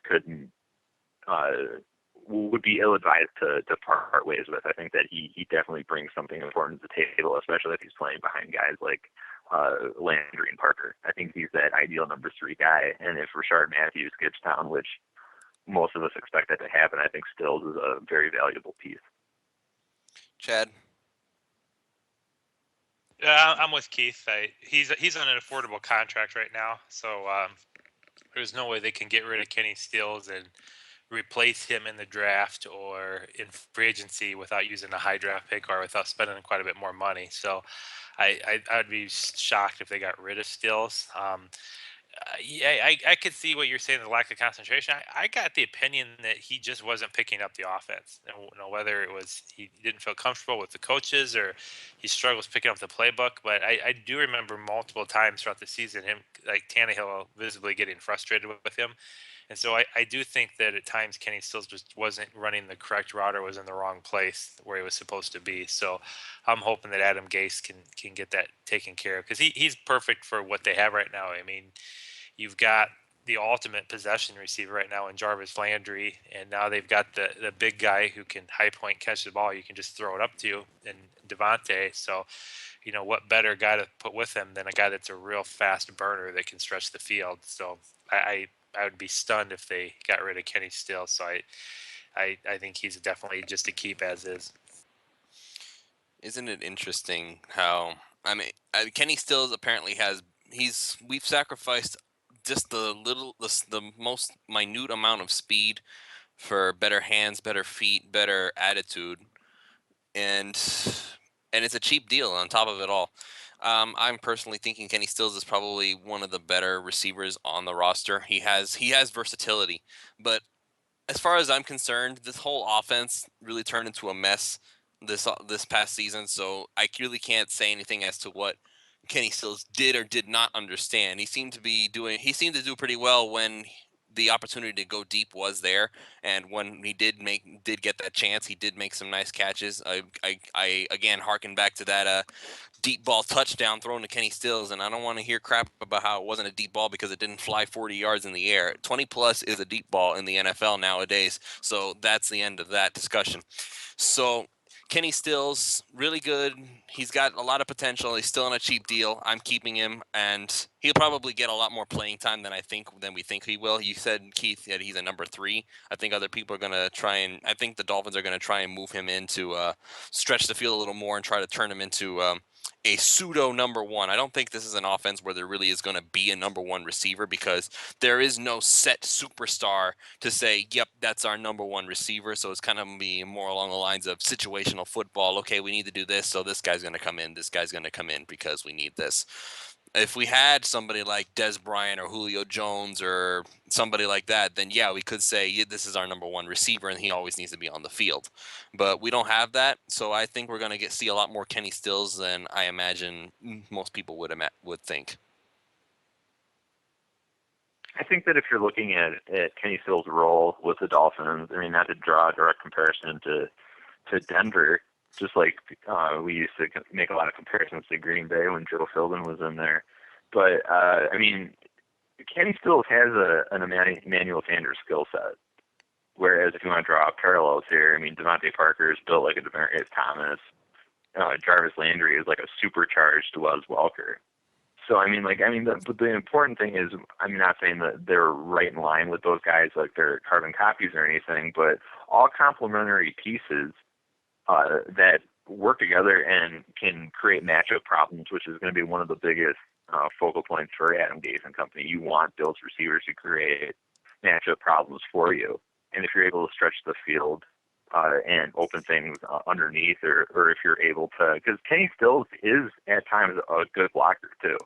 S2: would be ill-advised to part ways with. I think that he definitely brings something important to the table, especially if he's playing behind guys like Landry and Parker. I think he's that ideal number 3 guy. And if Rashard Matthews gets down, which most of us expect that to happen, I think Stills is a very valuable piece.
S1: Chad?
S3: Yeah, I'm with Keith. He's on an affordable contract right now, so there's no way they can get rid of Kenny Stills and replace him in the draft or in free agency without using a high draft pick or without spending quite a bit more money. So I'd be shocked if they got rid of Stills. I could see what you're saying, the lack of concentration. I got the opinion that he just wasn't picking up the offense. Whether it was he didn't feel comfortable with the coaches or he struggles picking up the playbook. But I do remember multiple times throughout the season him, like Tannehill, visibly getting frustrated with him. And so I do think that at times Kenny Stills just wasn't running the correct route or was in the wrong place where he was supposed to be. So I'm hoping that Adam Gase can get that taken care of, because he's perfect for what they have right now. I mean, you've got the ultimate possession receiver right now in Jarvis Landry, and now they've got the big guy who can high point catch the ball. You can just throw it up to you, and Devontae. So, what better guy to put with him than a guy that's a real fast burner that can stretch the field. So I would be stunned if they got rid of Kenny Stills. So I think he's definitely just a keep as is.
S1: Isn't it interesting how Kenny Stills apparently we've sacrificed just the most minute amount of speed for better hands, better feet, better attitude, and it's a cheap deal on top of it all. I'm personally thinking Kenny Stills is probably one of the better receivers on the roster. He has versatility, but as far as I'm concerned, this whole offense really turned into a mess this past season. So I really can't say anything as to what Kenny Stills did or did not understand. He seemed to do pretty well when the opportunity to go deep was there, and when he did get that chance, he did make some nice catches. I again harken back to that deep ball touchdown thrown to Kenny Stills, and I don't want to hear crap about how it wasn't a deep ball because it didn't fly 40 yards in the air. 20 plus is a deep ball in the NFL nowadays, so that's the end of that discussion. So Kenny Stills, really good. He's got a lot of potential. He's still on a cheap deal. I'm keeping him, and he'll probably get a lot more playing time than we think he will. You said, Keith, that he's a number 3. I think other people are going to I think the Dolphins are going to try and move him in to stretch the field a little more and try to turn him into a pseudo number 1. I don't think this is an offense where there really is going to be a number 1 receiver, because there is no set superstar to say, yep, that's our number 1 receiver. So it's kind of be more along the lines of situational football. Okay, we need to do this, so this guy's going to come in. This guy's going to come in because we need this. If we had somebody like Des Bryant or Julio Jones or somebody like that, then yeah, we could say, yeah, this is our number 1 receiver and he always needs to be on the field. But we don't have that, so I think we're going to see a lot more Kenny Stills than I imagine most people would think.
S2: I think that if you're looking at Kenny Stills' role with the Dolphins, I mean, not to draw a direct comparison to Denver, just like we used to make a lot of comparisons to Green Bay when Joe Philbin was in there. But, I mean, Kenny Stills has an Emmanuel Sanders skill set. Whereas if you want to draw parallels here, I mean, Devontae Parker is built like a Demaryius Thomas. Jarvis Landry is like a supercharged Wes Welker. So the important thing is, I'm not saying that they're right in line with those guys, like they're carbon copies or anything, but all complementary pieces that work together and can create matchup problems, which is going to be one of the biggest focal points for Adam Gase and company. You want those receivers to create matchup problems for you, and if you're able to stretch the field and open things underneath, or if you're able to, because Kenny Stills is at times a good blocker too.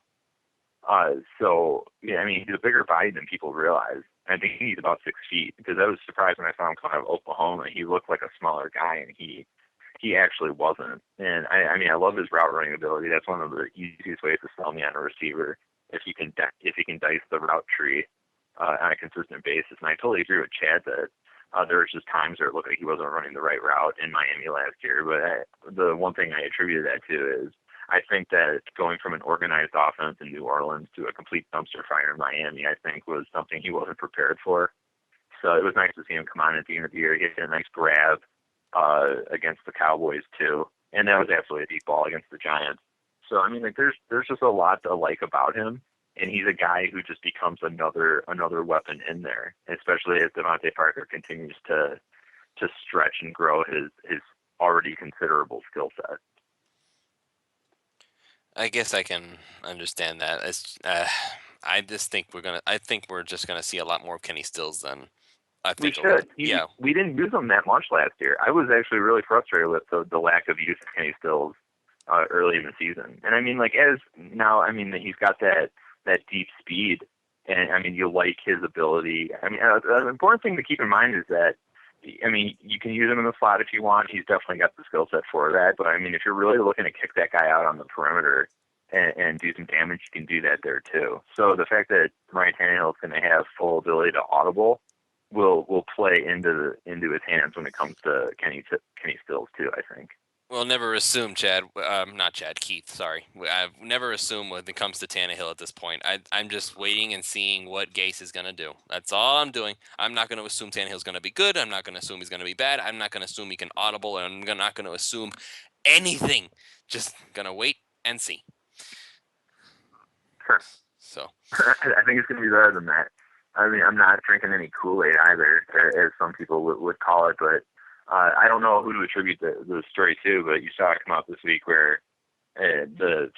S2: So yeah, I mean, he's a bigger body than people realize. I think he's about 6 feet, because I was surprised when I saw him come out of Oklahoma. He looked like a smaller guy, and he actually wasn't. And I mean, I love his route running ability. That's one of the easiest ways to sell me on a receiver, if you can dice the route tree on a consistent basis. And I totally agree with Chad that there was just times where it looked like he wasn't running the right route in Miami last year. But the one thing I attributed that to is I think that going from an organized offense in New Orleans to a complete dumpster fire in Miami, I think was something he wasn't prepared for. So it was nice to see him come on at the end of the year. He had a nice grab against the Cowboys too, and that was absolutely a deep ball against the Giants. So I mean, like there's just a lot to like about him, and he's a guy who just becomes another weapon in there, especially as Devontae Parker continues to stretch and grow his already considerable skill set.
S1: I guess I can understand that. I just think we're just gonna see a lot more of Kenny Stills than I
S2: We
S1: think.
S2: should.
S1: Yeah.
S2: We didn't use him that much last year. I was actually really frustrated with the lack of use of Kenny Stills early in the season. And I mean, like he's got that deep speed, and I mean, you like his ability. I mean, the important thing to keep in mind is that, I mean, you can use him in the slot if you want. He's definitely got the skill set for that. But I mean, if you're really looking to kick that guy out on the perimeter and do some damage, you can do that there too. So the fact that Ryan Tannehill is going to have full ability to audible will play into his hands when it comes to Kenny Stills too, I think.
S1: Well, never assume, Chad. Not Chad, Keith. Sorry. I've never assumed when it comes to Tannehill at this point. I'm just waiting and seeing what Gase is going to do. That's all I'm doing. I'm not going to assume Tannehill's going to be good. I'm not going to assume he's going to be bad. I'm not going to assume he can audible, and I'm not going to assume anything. Just going to wait and see.
S2: Sure.
S1: So
S2: I think it's going to be better than that. I mean, I'm not drinking any Kool-Aid either, as some people would call it, but I don't know who to attribute the story to, but you saw it come out this week where the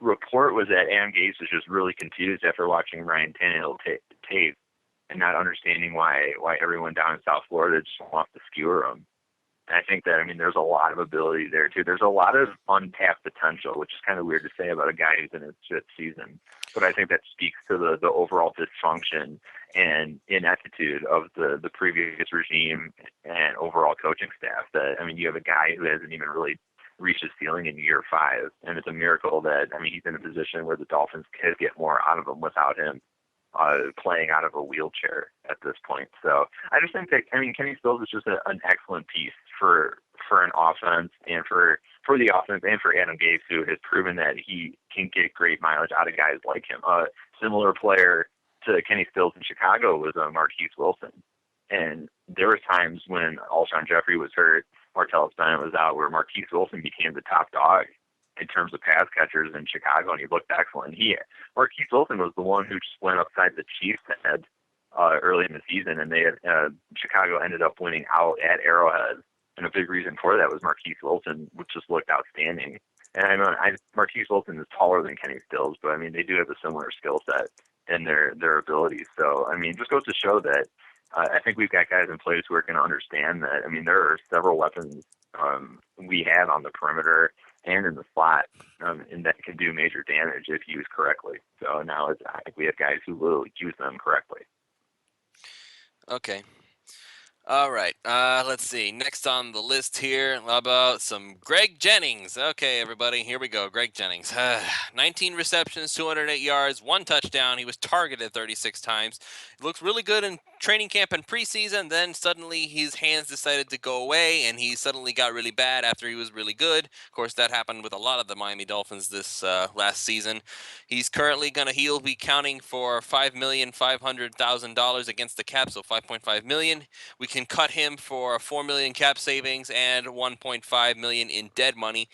S2: report was that Adam Gase was just really confused after watching Ryan Tannehill tape and not understanding why everyone down in South Florida just wants to skewer him. And I think that, I mean, there's a lot of ability there, too. There's a lot of untapped potential, which is kind of weird to say about a guy who's in his fifth season. But I think that speaks to the overall dysfunction and ineptitude of the previous regime and overall coaching staff. That, I mean, you have a guy who hasn't even really reached his ceiling in year 5. And it's a miracle that, I mean, he's in a position where the Dolphins could get more out of him without him playing out of a wheelchair at this point. So I just think that, I mean, Kenny Stills is just an excellent piece for an offense and for the offense and for Adam Gase, who has proven that he can get great mileage out of guys like him. A similar player to Kenny Stills in Chicago was Marquise Wilson. And there were times when Alshon Jeffrey was hurt, Martellus Bennett was out, where Marquise Wilson became the top dog in terms of pass catchers in Chicago, and he looked excellent. Marquise Wilson was the one who just went upside the Chiefs' head early in the season, and Chicago ended up winning out at Arrowhead. And a big reason for that was Marquise Wilson, which just looked outstanding. And I know Marquise Wilson is taller than Kenny Stills, but I mean, they do have a similar skill set and their abilities. So, I mean, just goes to show that I think we've got guys in place who are going to understand that. I mean, there are several weapons we have on the perimeter and in the slot, and that can do major damage if used correctly. So now I think we have guys who will use them correctly.
S1: okay. All right. Let's see. Next on the list here, how about some Greg Jennings. Okay, everybody, here we go. Greg Jennings. 19 receptions, 208 yards, 1 touchdown. He was targeted 36 times. He looks really good in training camp and preseason. Then suddenly his hands decided to go away, and he suddenly got really bad after he was really good. Of course, that happened with a lot of the Miami Dolphins this last season. He's currently he'll be counting for $5,500,000 against the cap, so $5.5 million. We can cut him for $4 million cap savings and $1.5 million in dead money.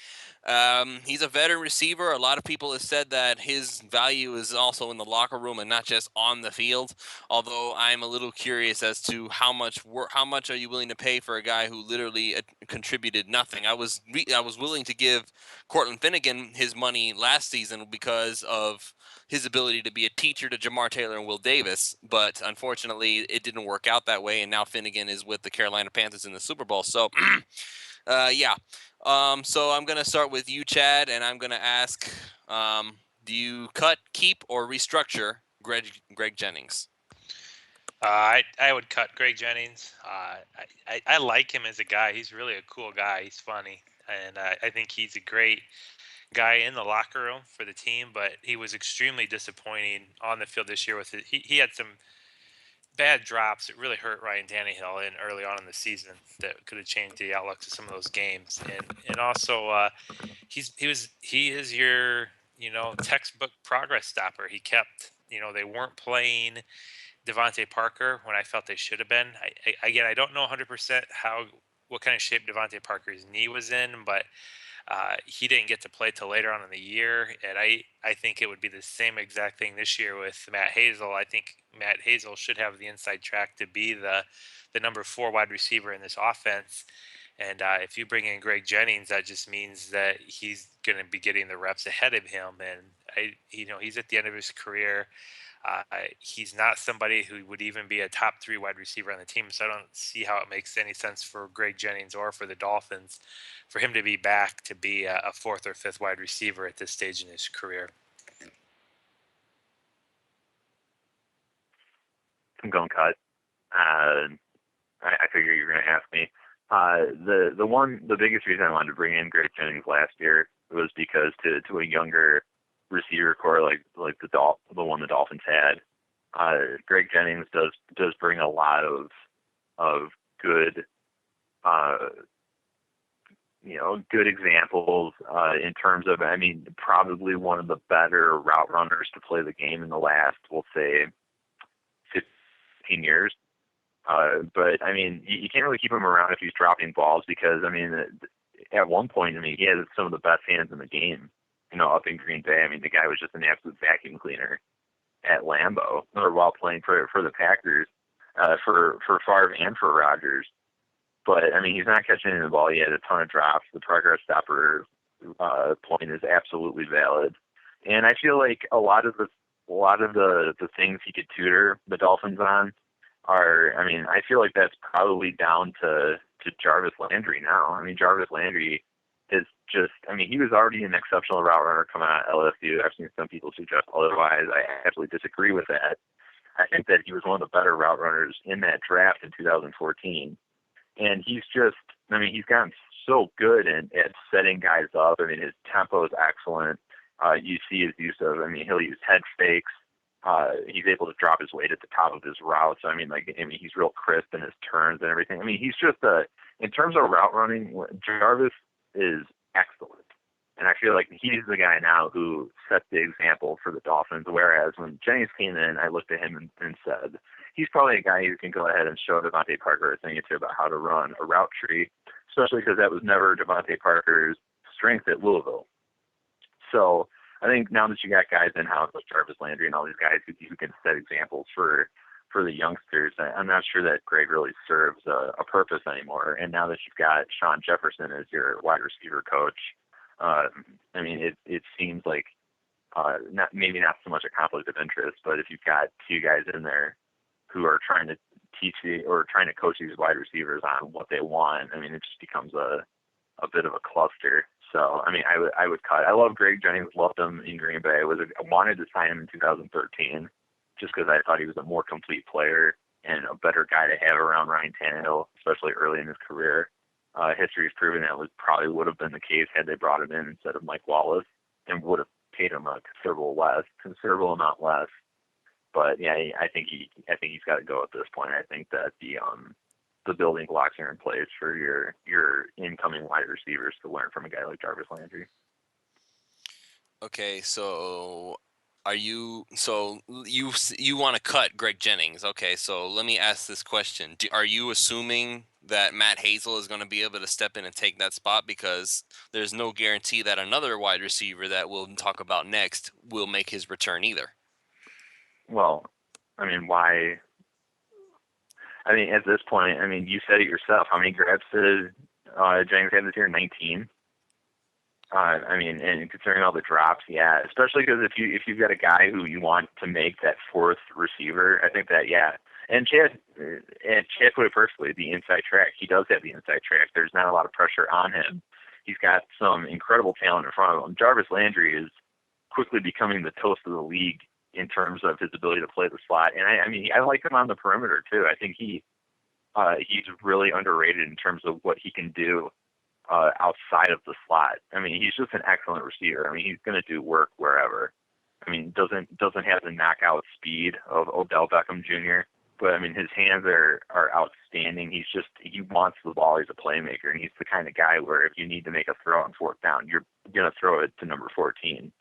S1: He's a veteran receiver. A lot of people have said that his value is also in the locker room and not just on the field. Although I'm a little curious as to how much are you willing to pay for a guy who literally contributed nothing. I was willing to give Cortland Finnegan his money last season because of his ability to be a teacher to Jamar Taylor and Will Davis, but unfortunately it didn't work out that way, and now Finnegan is with the Carolina Panthers in the Super Bowl. So, yeah. So I'm going to start with you, Chad, and I'm going to ask, do you cut, keep, or restructure Greg Jennings?
S3: I would cut Greg Jennings. I like him as a guy. He's really a cool guy. He's funny, and I think he's a great guy in the locker room for the team. But he was extremely disappointing on the field this year. He had some bad drops that really hurt Ryan Tannehill in early on in the season that could have changed the outlooks of some of those games. And also he is your textbook progress stopper. He kept they weren't playing Devontae Parker when I felt they should have been. I don't know 100% what kind of shape Devontae Parker's knee was in, but he didn't get to play till later on in the year, and I think it would be the same exact thing this year with Matt Hazel. I think Matt Hazel should have the inside track to be the number 4 wide receiver in this offense. And if you bring in Greg Jennings, that just means that he's going to be getting the reps ahead of him. And he's at the end of his career. He's not somebody who would even be a top 3 wide receiver on the team. So I don't see how it makes any sense for Greg Jennings or for the Dolphins for him to be back to be a 4th or 5th wide receiver at this stage in his career.
S2: I'm going cut. I figure you're going to ask me. The biggest reason I wanted to bring in Greg Jennings last year was because to a younger receiver core like the one the Dolphins had. Greg Jennings does bring a lot of good good examples in terms of, I mean, probably one of the better route runners to play the game in the last, we'll say, 15 years. But I mean, you can't really keep him around if he's dropping balls because, I mean, at one point, I mean, he had some of the best hands in the game, up in Green Bay. I mean, the guy was just an absolute vacuum cleaner at Lambeau, or while playing for the Packers, for Favre and for Rodgers. But I mean, he's not catching any of the ball. He had a ton of drops. The progress stopper point is absolutely valid, and I feel like a lot of the things he could tutor the Dolphins on are. I mean, I feel like that's probably down to Jarvis Landry now. I mean, Jarvis Landry is just. I mean, he was already an exceptional route runner coming out of LSU. I've seen some people suggest otherwise. I absolutely disagree with that. I think that he was one of the better route runners in that draft in 2014. And he's just, I mean, he's gotten so good at setting guys up. I mean, his tempo is excellent. You see his use of, I mean, he'll use head fakes. He's able to drop his weight at the top of his routes. I mean, he's real crisp in his turns and everything. I mean, he's just in terms of route running, Jarvis is excellent. And I feel like he's the guy now who set the example for the Dolphins, whereas when Jennings came in, I looked at him and said, he's probably a guy who can go ahead and show Devontae Parker a thing or two about how to run a route tree, especially because that was never Devontae Parker's strength at Louisville. So I think now that you got guys in-house like Jarvis Landry and all these guys who can set examples for the youngsters, I'm not sure that Greg really serves a purpose anymore. And now that you've got Sean Jefferson as your wide receiver coach, I mean, it seems like maybe not so much a conflict of interest, but if you've got two guys in there who are trying to trying to coach these wide receivers on what they want, I mean, it just becomes a bit of a cluster. So, I mean, I would cut. I love Greg Jennings, loved him in Green Bay. I wanted to sign him in 2013 just because I thought he was a more complete player and a better guy to have around Ryan Tannehill, especially early in his career. History has proven that probably would have been the case had they brought him in instead of Mike Wallace and would have paid him a considerable amount less. But yeah, I think he's got to go at this point. I think that the building blocks are in place for your incoming wide receivers to learn from a guy like Jarvis Landry.
S1: Okay, so you want to cut Greg Jennings? Okay, so let me ask this question: are you assuming that Matt Hazel is going to be able to step in and take that spot? Because there's no guarantee that another wide receiver that we'll talk about next will make his return either.
S2: Well, I mean, why? I mean, at this point, I mean, you said it yourself. How many grabs did Jennings have this year? 19. I mean, and considering all the drops, yeah, especially because if you've got a guy who you want to make that fourth receiver, I think that, yeah. And Chad put it perfectly, the inside track. He does have the inside track. There's not a lot of pressure on him. He's got some incredible talent in front of him. Jarvis Landry is quickly becoming the toast of the league in terms of his ability to play the slot. And I mean, I like him on the perimeter too. I think he's really underrated in terms of what he can do outside of the slot. I mean, he's just an excellent receiver. I mean, he's going to do work wherever. I mean, doesn't have the knockout speed of Odell Beckham Jr., but I mean, his hands are outstanding. He wants the ball. He's a playmaker, and he's the kind of guy where if you need to make a throw on fourth down, you're going to throw it to number 14.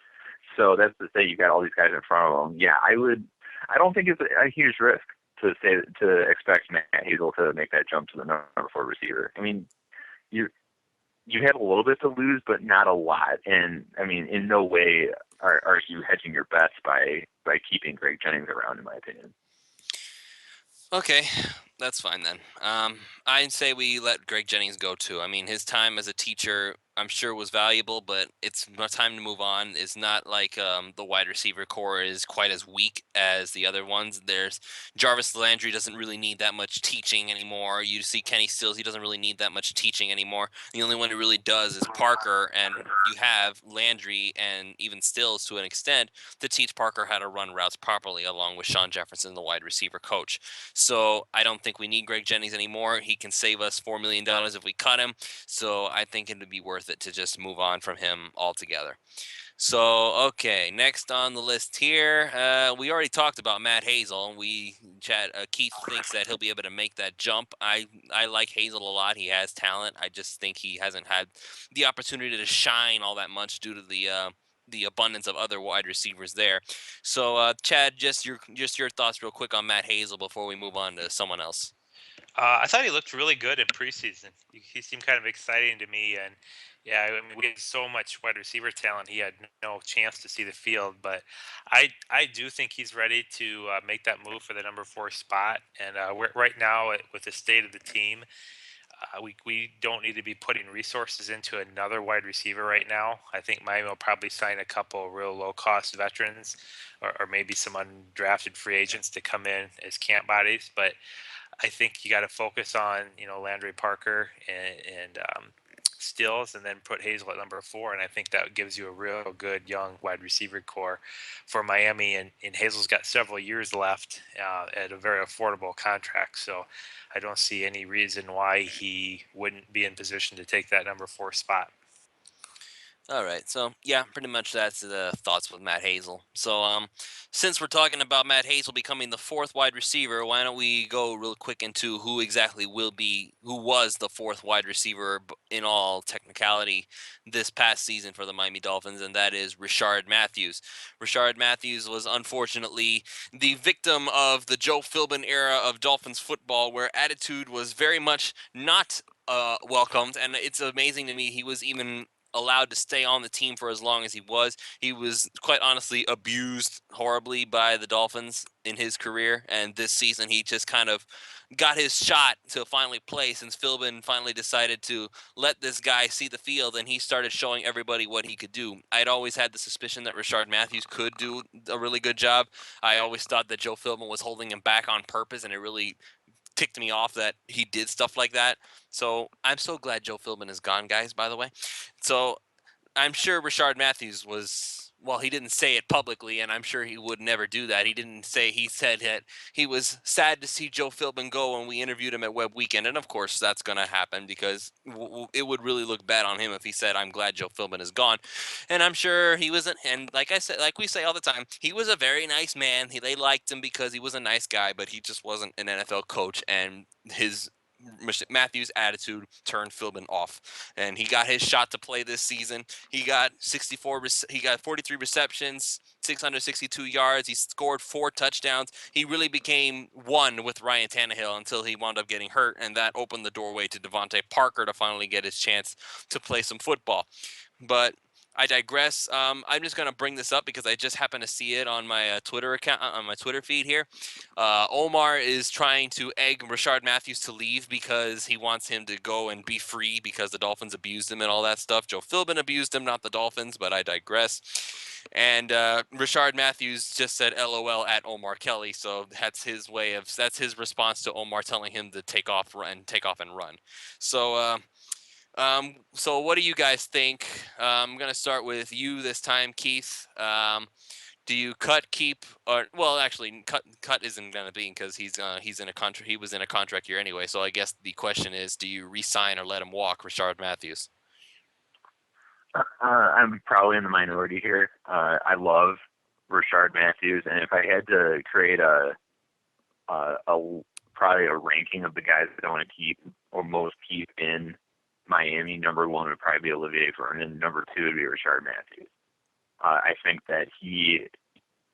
S2: So that's to say you got all these guys in front of him. Yeah, I don't think it's a huge risk to expect Matt Hazel to make that jump to the number 4 receiver. I mean, you have a little bit to lose, but not a lot. And I mean, in no way are you hedging your bets by keeping Greg Jennings around, in my opinion.
S1: Okay, that's fine then. I'd say we let Greg Jennings go too. I mean, his time as a teacher, I'm sure, was valuable, but it's time to move on. It's not like the wide receiver core is quite as weak as the other ones. There's Jarvis Landry doesn't really need that much teaching anymore. You see Kenny Stills, he doesn't really need that much teaching anymore. The only one who really does is Parker, and you have Landry and even Stills to an extent to teach Parker how to run routes properly, along with Sean Jefferson, the wide receiver coach. So I don't think we need Greg Jennings anymore. He can save us $4 million if we cut him. So I think it would be worth it to just move on from him altogether. So, okay, next on the list here, we already talked about Matt Hazel. Keith thinks that he'll be able to make that jump. I like Hazel a lot. He has talent. I just think he hasn't had the opportunity to shine all that much due to the abundance of other wide receivers there. So, Chad, just your thoughts real quick on Matt Hazel before we move on to someone else.
S3: I thought he looked really good in preseason. He seemed kind of exciting to me, and yeah, I mean, we had so much wide receiver talent. He had no chance to see the field, but I do think he's ready to make that move for the number 4 spot. And right now, with the state of the team, we don't need to be putting resources into another wide receiver right now. I think Miami will probably sign a couple real low cost veterans, or maybe some undrafted free agents to come in as camp bodies, but I think you got to focus on Landry Parker and Stills, and then put Hazel at number 4, and I think that gives you a real good young wide receiver core for Miami. And Hazel's got several years left at a very affordable contract, so I don't see any reason why he wouldn't be in position to take that number 4 spot.
S1: All right, so yeah, pretty much that's the thoughts with Matt Hazel. So, since we're talking about Matt Hazel becoming the 4th wide receiver, why don't we go real quick into who exactly who was the 4th wide receiver in all technicality this past season for the Miami Dolphins, and that is Rishard Matthews. Rishard Matthews was unfortunately the victim of the Joe Philbin era of Dolphins football, where attitude was very much not welcomed, and it's amazing to me he was even allowed to stay on the team for as long as he was. He was quite honestly abused horribly by the Dolphins in his career, and this season he just kind of got his shot to finally play since Philbin finally decided to let this guy see the field, and he started showing everybody what he could do. I'd always had the suspicion that Rishard Matthews could do a really good job. I always thought that Joe Philbin was holding him back on purpose, and it really ticked me off that he did stuff like that. So I'm so glad Joe Philbin is gone, guys, by the way. So I'm sure Rishard Matthews was, well, he didn't say it publicly, and I'm sure he would never do that. He said that he was sad to see Joe Philbin go when we interviewed him at Web Weekend. And of course, that's going to happen because it would really look bad on him if he said, I'm glad Joe Philbin is gone. And I'm sure he wasn't. And like I said, like we say all the time, he was a very nice man. They liked him because he was a nice guy, but he just wasn't an NFL coach. And his Matthews' attitude turned Philbin off, and he got his shot to play this season. He got 43 receptions, 662 yards. He scored 4 touchdowns. He really became one with Ryan Tannehill until he wound up getting hurt, and that opened the doorway to Devontae Parker to finally get his chance to play some football. But I digress. I'm just going to bring this up because I just happened to see it on my Twitter account, on my Twitter feed here. Omar is trying to egg Rishard Matthews to leave because he wants him to go and be free because the Dolphins abused him and all that stuff. Joe Philbin abused him, not the Dolphins, but I digress. And Rishard Matthews just said LOL at Omar Kelly, so that's his response to Omar telling him to take off and run. So what do you guys think? I'm gonna start with you this time, Keith. Do you cut, keep, or well, actually, cut isn't gonna be because he's in a contract. He was in a contract year anyway. So I guess the question is, do you re-sign or let him walk, Rishard Matthews?
S2: I'm probably in the minority here. I love Rishard Matthews, and if I had to create a probably a ranking of the guys that I want to keep or most keep in Miami, number 1 would probably be Olivier Vernon. Number 2 would be Rishard Matthews. I think that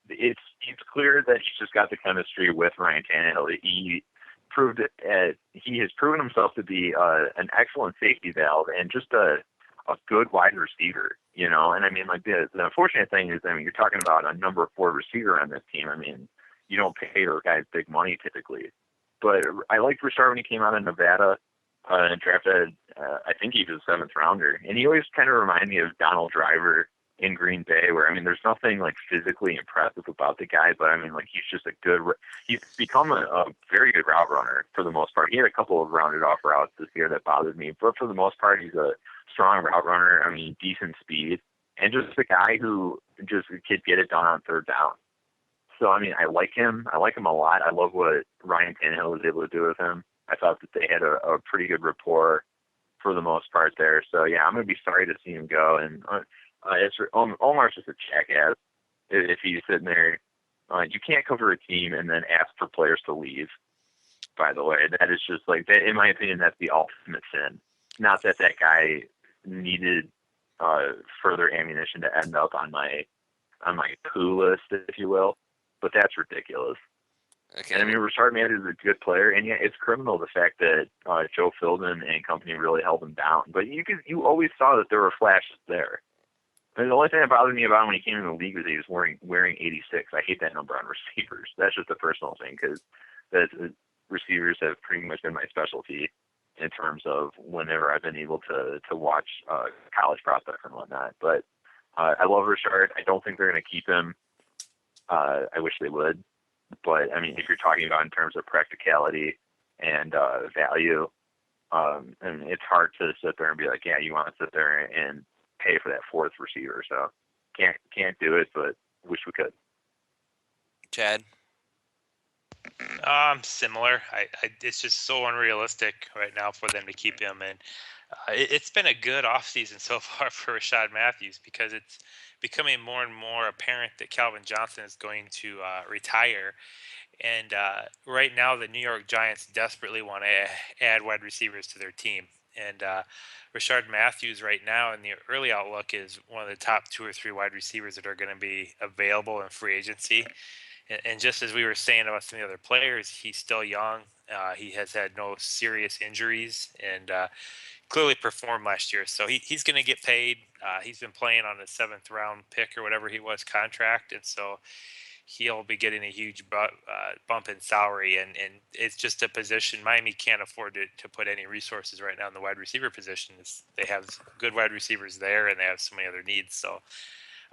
S2: it's clear that he's just got the chemistry with Ryan Tannehill. He has proven himself to be an excellent safety valve and just a good wide receiver, And I mean, like the unfortunate thing is, I mean, you're talking about a number 4 receiver on this team. I mean, you don't pay those guys big money typically. But I liked Rishard when he came out of Nevada and drafted, I think he was a 7th rounder. And he always kind of reminded me of Donald Driver in Green Bay, where, I mean, there's nothing like physically impressive about the guy, but I mean, like, he's become a very good route runner for the most part. He had a couple of rounded off routes this year that bothered me, but for the most part, he's a strong route runner. I mean, decent speed, and just a guy who just could get it done on 3rd down. So, I mean, I like him. I like him a lot. I love what Ryan Tannehill was able to do with him. I thought that they had a pretty good rapport for the most part there. So, yeah, I'm going to be sorry to see him go. And Omar's just a jackass if he's sitting there. You can't cover a team and then ask for players to leave. By the way, that is just like that. In my opinion, that's the ultimate sin. Not that guy needed further ammunition to end up on my poo list, if you will, but that's ridiculous.
S1: Okay.
S2: And I mean, Rashard Matthews is a good player, and yeah, it's criminal the fact that Joe Philbin and company really held him down. But you always saw that there were flashes there. And the only thing that bothered me about him when he came in the league was he was wearing 86. I hate that number on receivers. That's just a personal thing because receivers have pretty much been my specialty in terms of whenever I've been able to watch college prospects and whatnot. But I love Rashard. I don't think they're going to keep him. I wish they would. But, I mean, if you're talking about in terms of practicality and value, and it's hard to sit there and be like, yeah, you want to sit there and pay for that fourth receiver. So can't do it, but wish we could.
S1: Chad?
S3: Similar. It's just so unrealistic right now for them to keep him, and it's been a good offseason so far for Rashad Matthews because it's becoming more and more apparent that Calvin Johnson is going to retire. And right now, the New York Giants desperately want to add wide receivers to their team. And Rashard Matthews right now in the early outlook is one of the top 2 or 3 wide receivers that are going to be available in free agency. And just as we were saying about some of the other players, he's still young. He has had no serious injuries and clearly performed last year. So he's going to get paid. He's been playing on a 7th round pick or whatever he was contract. And so he'll be getting a huge bump in salary. And it's just a position Miami can't afford to put any resources right now in the wide receiver position. They have good wide receivers there and they have so many other needs. So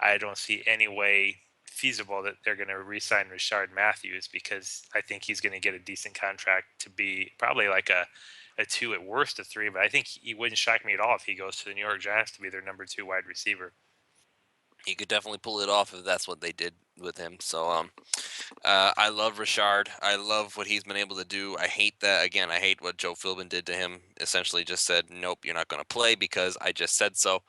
S3: I don't see any way feasible that they're going to re-sign Rashard Matthews because I think he's going to get a decent contract to be probably like a 2 at worst, a 3. But I think he wouldn't shock me at all if he goes to the New York Giants to be their number 2 wide receiver.
S1: He could definitely pull it off if that's what they did with him. So, I love Rashard. I love what he's been able to do. I hate that. Again, I hate what Joe Philbin did to him. Essentially just said, nope, you're not going to play because I just said so.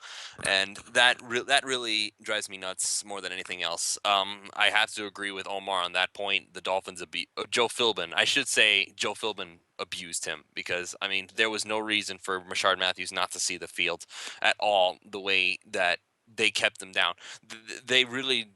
S1: And that really drives me nuts more than anything else. I have to agree with Omar on that point. The Dolphins, Joe Philbin, I should say Joe Philbin abused him because, I mean, there was no reason for Rashard Matthews not to see the field at all the way that they kept him down. They really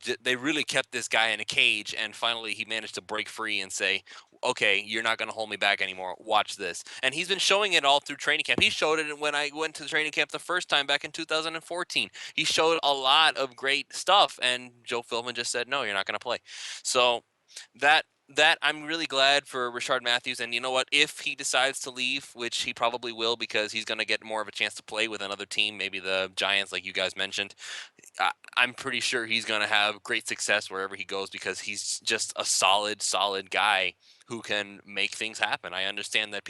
S1: kept this guy in a cage, and finally he managed to break free and say, okay, you're not going to hold me back anymore. Watch this. And he's been showing it all through training camp. He showed it when I went to the training camp the first time back in 2014. He showed a lot of great stuff, and Joe Philbin just said, no, you're not going to play. So that I'm really glad for Rashard Matthews. And you know what? If he decides to leave, which he probably will because he's going to get more of a chance to play with another team, maybe the Giants, like you guys mentioned, I'm pretty sure he's going to have great success wherever he goes because he's just a solid guy who can make things happen. I understand that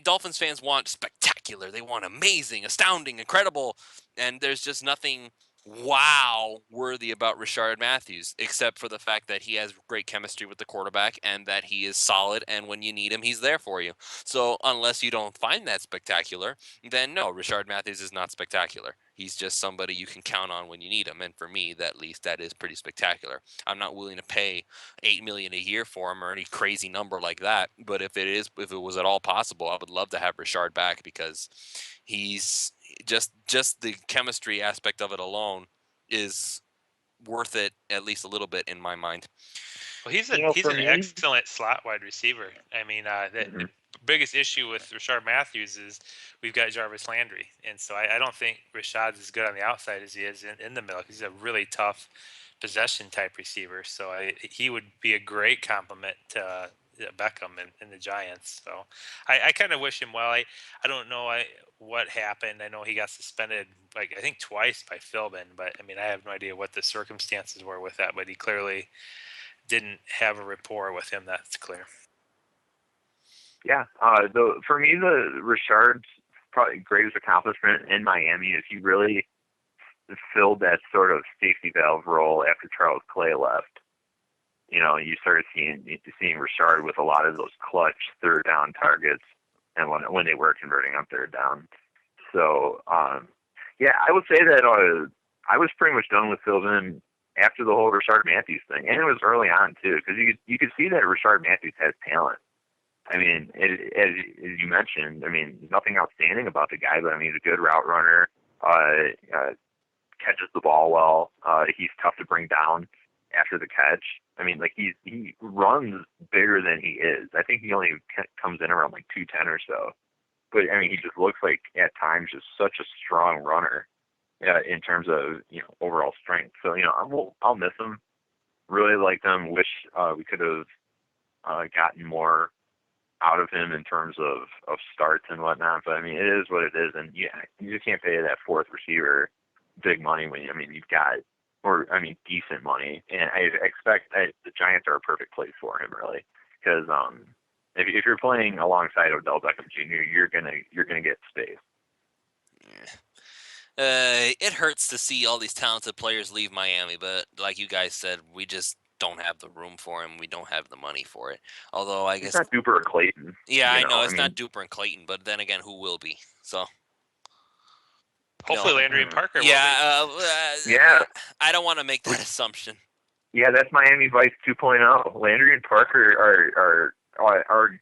S1: Dolphins fans want spectacular. They want amazing, astounding, incredible. And there's just nothing wow worthy about Rashard Matthews, except for the fact that he has great chemistry with the quarterback and that he is solid, and when you need him, he's there for you. So unless you don't find that spectacular, then no, Rashard Matthews is not spectacular. He's just somebody you can count on when you need him, and for me, at least, that is pretty spectacular. I'm not willing to pay $8 million a year for him or any crazy number like that, but if it was at all possible, I would love to have Rashard back because he's just the chemistry aspect of it alone is worth it at least a little bit in my mind.
S3: Well, he's
S2: For
S3: an
S2: me,
S3: excellent slot wide receiver. I mean, the biggest issue with Rashard Matthews is we've got Jarvis Landry, and so I don't think Rashad's as good on the outside as he is in the middle. He's a really tough possession type receiver, so he would be a great complement to Beckham and the Giants. So I kind of wish him well. I don't know what happened. I know he got suspended like I think twice by Philbin, but I mean I have no idea what the circumstances were with that. But he clearly didn't have a rapport with him. That's clear.
S2: yeah. For me, the Richard's probably greatest accomplishment in Miami is he really filled that sort of safety valve role after Charles Clay left. You know, you started seeing Richard with a lot of those clutch third down targets, and when they were converting on third down. So Yeah, I would say that I was pretty much done with Philbin after the whole Rashard Matthews thing, and it was early on too, because you could see that Rashard Matthews has talent. I mean, as you mentioned, I mean, nothing outstanding about the guy, but I mean, he's a good route runner. Catches the ball well. He's tough to bring down after the catch. I mean, like he runs bigger than he is. I think he only comes in around like 210 or so. But I mean, he just looks like at times just such a strong runner in terms of overall strength. So I'll miss him. Really like them. Wish we could have gotten more out of him in terms of starts and whatnot. But I mean, it is what it is, and yeah, you just can't pay that fourth receiver big money when you've got, or I mean, decent money. And I expect the Giants are a perfect place for him, really, because if you're playing alongside Odell Beckham Jr., you're gonna get space.
S1: It hurts to see all these talented players leave Miami, but like you guys said, we just don't have the room for him. We don't have the money for it. Although I
S2: It's
S1: guess,
S2: not Duper or Clayton.
S1: yeah, I know
S2: I
S1: it's not
S2: mean,
S1: Duper and Clayton, but then again, who will be? So
S3: Hopefully,
S1: no,
S3: Landry and Parker will be.
S1: yeah,
S2: yeah,
S1: I don't want to make that assumption.
S2: yeah, that's Miami Vice 2.0. Landry and Parker are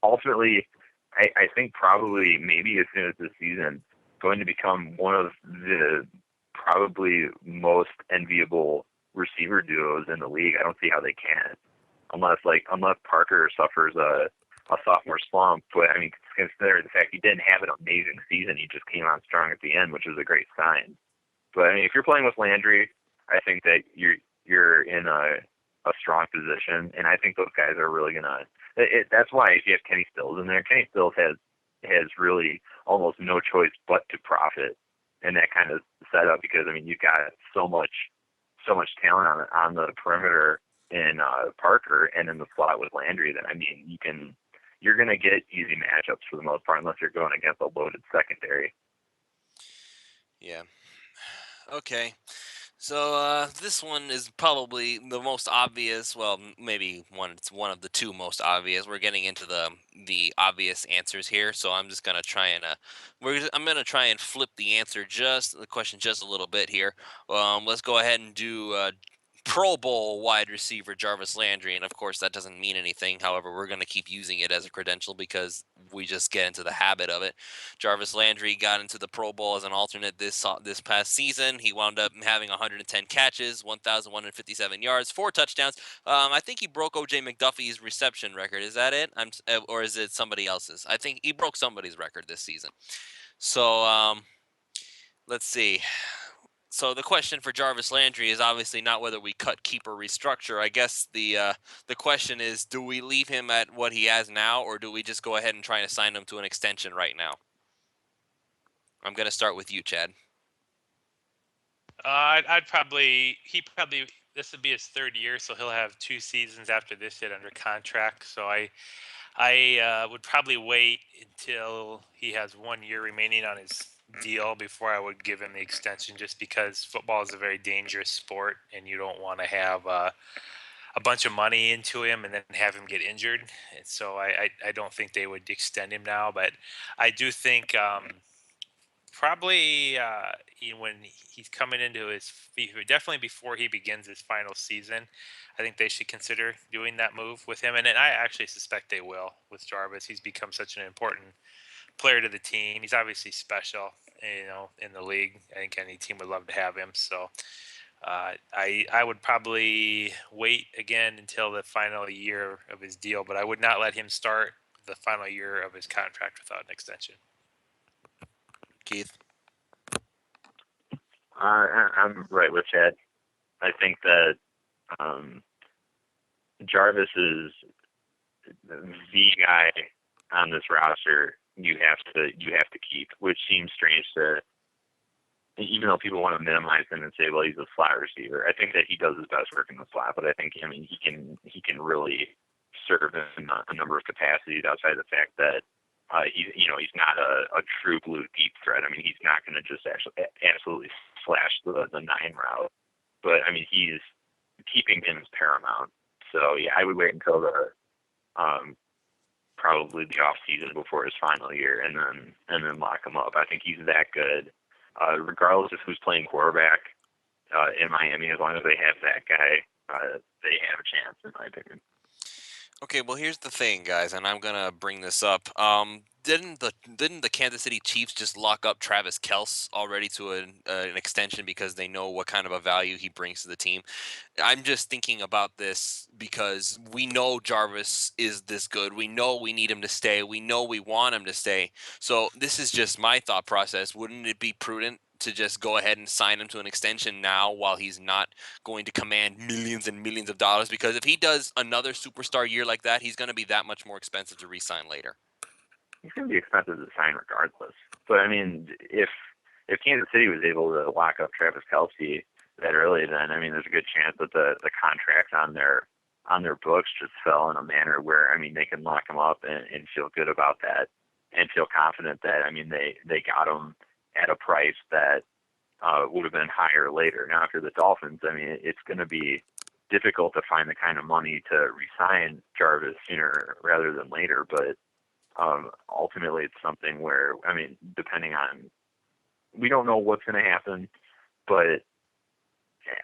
S2: ultimately, I think probably maybe as soon as this season, going to become one of the probably most enviable receiver duos in the league. I don't see how they can, unless Parker suffers a sophomore slump. But I mean, consider the fact he didn't have an amazing season. He just came on strong at the end, which is a great sign. But I mean, if you're playing with Landry, I think that you're in a strong position, and I think those guys are really gonna. That's why if you have Kenny Stills in there, Kenny Stills has really almost no choice but to profit in that kind of setup, because I mean you've got so much talent on the perimeter in Parker and in the slot with Landry that I mean you're gonna get easy matchups for the most part unless you're going against a loaded secondary.
S1: Yeah. Okay. So this one is probably the most obvious. Well, maybe it's one of the two most obvious. We're getting into the obvious answers here, so I'm just gonna try and I'm gonna try and flip the question just a little bit here. Let's go ahead and do Pro Bowl wide receiver Jarvis Landry, and of course that doesn't mean anything. However, we're gonna keep using it as a credential because we just get into the habit of it. Jarvis Landry got into the Pro Bowl as an alternate this past season. He wound up having 110 catches, 1,157 yards, 4 touchdowns. I think he broke OJ McDuffie's reception record. Is that it? Or is it somebody else's? I think he broke somebody's record this season. So let's see. So the question for Jarvis Landry is obviously not whether we cut, keep, or restructure. I guess the question is, do we leave him at what he has now, or do we just go ahead and try to sign him to an extension right now? I'm going to start with you, Chad.
S3: I'd probably this would be his third year, so he'll have 2 seasons after this yet under contract. So I would probably wait until he has 1 year remaining on his deal before I would give him the extension, just because football is a very dangerous sport, and you don't want to have a bunch of money into him and then have him get injured. And so I don't think they would extend him now, but I do think probably when he's coming into definitely before he begins his final season, I think they should consider doing that move with him. And I actually suspect they will with Jarvis. He's become such an important player to the team. He's obviously special, in the league. I think any team would love to have him. So I would probably wait again until the final year of his deal, but I would not let him start the final year of his contract without an extension.
S1: Keith?
S2: I'm right with Chad. I think that Jarvis is the guy on this roster you have to keep, which seems strange to, even though people want to minimize him and say, well, he's a slot receiver. I think that he does his best work in the slot, but I think he can really serve in a number of capacities outside of the fact that he's not a true blue deep threat. I mean, he's not going to just actually absolutely slash the 9 route, but I mean, he's keeping him is paramount. So yeah, I would wait until the probably the off season before his final year, and then lock him up. I think he's that good. regardless of who's playing quarterback in Miami, as long as they have that guy, they have a chance, in my opinion.
S1: Okay, well here's the thing, guys, and I'm gonna bring this up. Didn't the Kansas City Chiefs just lock up Travis Kelce already to an extension because they know what kind of a value he brings to the team? I'm just thinking about this because we know Jarvis is this good. We know we need him to stay. We know we want him to stay. So this is just my thought process. Wouldn't it be prudent to just go ahead and sign him to an extension now while he's not going to command millions and millions of dollars? Because if he does another superstar year like that, he's going to be that much more expensive to re-sign later.
S2: He's going to be expensive to sign regardless. But I mean, if Kansas City was able to lock up Travis Kelce that early, then I mean, there's a good chance that the contract on their books just fell in a manner where I mean they can lock him up and feel good about that and feel confident that I mean they got him at a price that would have been higher later. Now, if you're the Dolphins, I mean, it's going to be difficult to find the kind of money to re-sign Jarvis sooner rather than later. But ultimately, it's something where, I mean, depending on, we don't know what's going to happen, but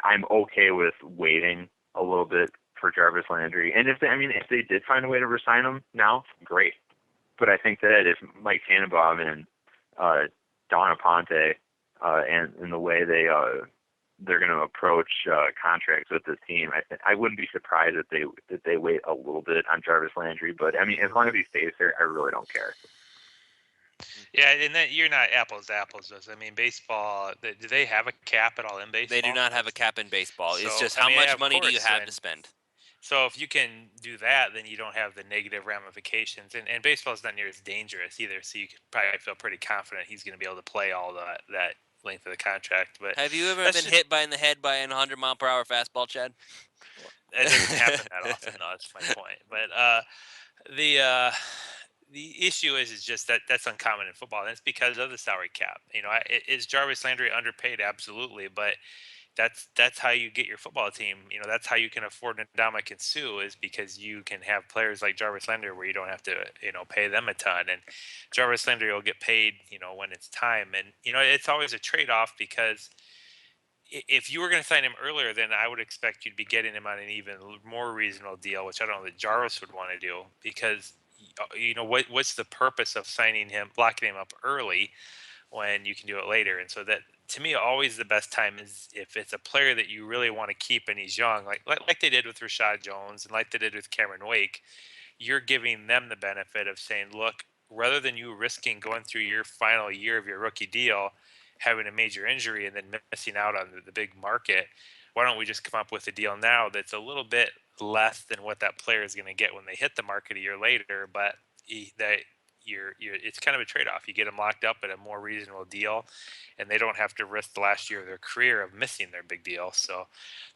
S2: I'm okay with waiting a little bit for Jarvis Landry. And if they did find a way to re-sign him now, great. But I think that if Mike Tannenbaum and Don Aponte and the way they're going to approach contracts with this team, I wouldn't be surprised if they wait a little bit on Jarvis Landry. But I mean, as long as he stays there, I really don't care.
S3: Yeah, and then you're not apples to apples. I mean, baseball. Do they have a cap at all in baseball?
S1: They do not have a cap in baseball. It's
S3: So,
S1: just
S3: I
S1: how
S3: mean,
S1: much
S3: of
S1: money do you
S3: course,
S1: have to spend?
S3: So if you can do that, then you don't have the negative ramifications. And baseball's not near as dangerous either. So you can probably feel pretty confident he's going to be able to play all that length of the contract. But
S1: Have you ever been hit in the head by an 100-mile-per-hour fastball, Chad?
S3: It doesn't happen that often, though. That's my point. But the issue is just that's uncommon in football, and it's because of the salary cap. You know, is Jarvis Landry underpaid? Absolutely, but that's how you get your football team. You know, that's how you can afford Ndamukong Suh, is because you can have players like Jarvis Landry where you don't have to, pay them a ton, and Jarvis Landry will get paid, when it's time. And it's always a trade-off, because if you were going to sign him earlier, then I would expect you to be getting him on an even more reasonable deal, which I don't know that Jarvis would want to do, because what's the purpose of locking him up early when you can do it later? And so that, to me, always the best time is if it's a player that you really want to keep and he's young, like they did with Rashad Jones and like they did with Cameron Wake. You're giving them the benefit of saying, look, rather than you risking going through your final year of your rookie deal, having a major injury and then missing out on the big market, why don't we just come up with a deal now that's a little bit less than what that player is going to get when they hit the market a year later, but it's kind of a trade-off. You get them locked up at a more reasonable deal, and they don't have to risk the last year of their career of missing their big deal. So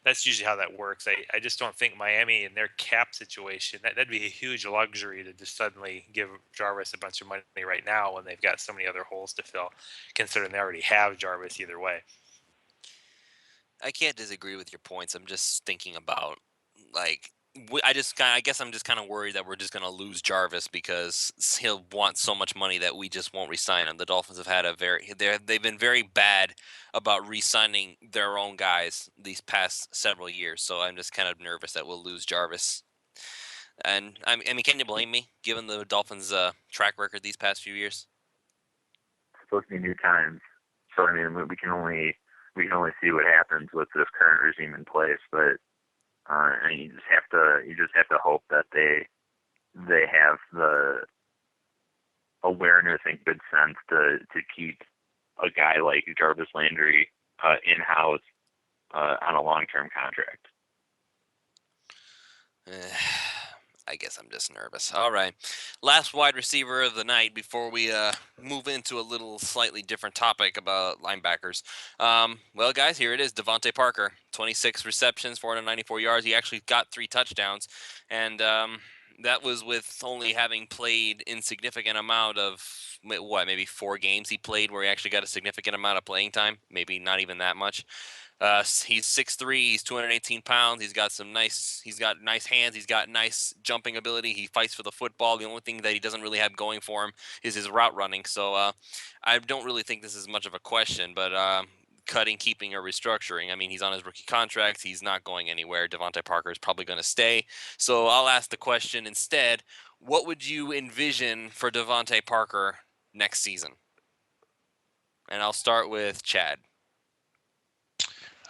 S3: that's usually how that works. I just don't think Miami in their cap situation, that'd be a huge luxury to just suddenly give Jarvis a bunch of money right now when they've got so many other holes to fill, considering they already have Jarvis either way.
S1: I can't disagree with your points. I'm just thinking about, like, I guess I'm just kind of worried that we're just going to lose Jarvis because he'll want so much money that we just won't re-sign him. The Dolphins have had they've been very bad about re-signing their own guys these past several years. So I'm just kind of nervous that we'll lose Jarvis. And I mean, can you blame me given the Dolphins' track record these past few years?
S2: It's supposed to be new times, so I mean we can only see what happens with this current regime in place, but and you just have to hope that they have the awareness and good sense to keep a guy like Jarvis Landry in house on a long-term contract.
S1: I guess I'm just nervous. All right. Last wide receiver of the night before we move into a little slightly different topic about linebackers. Well, guys, here it is. Devontae Parker, 26 receptions, 494 yards. He actually got 3 touchdowns. And that was with only having played insignificant amount of maybe 4 games he played where he actually got a significant amount of playing time, maybe not even that much. He's 6'3", he's 218 pounds. He's got nice hands. He's got nice jumping ability. He fights for the football. The only thing that he doesn't really have going for him is his route running. So I don't really think this is much of a question, but cutting, keeping, or restructuring. I mean, he's on his rookie contract. He's not going anywhere. Devontae Parker is probably going to stay. So I'll ask the question instead. What would you envision for Devontae Parker next season? And I'll start with Chad.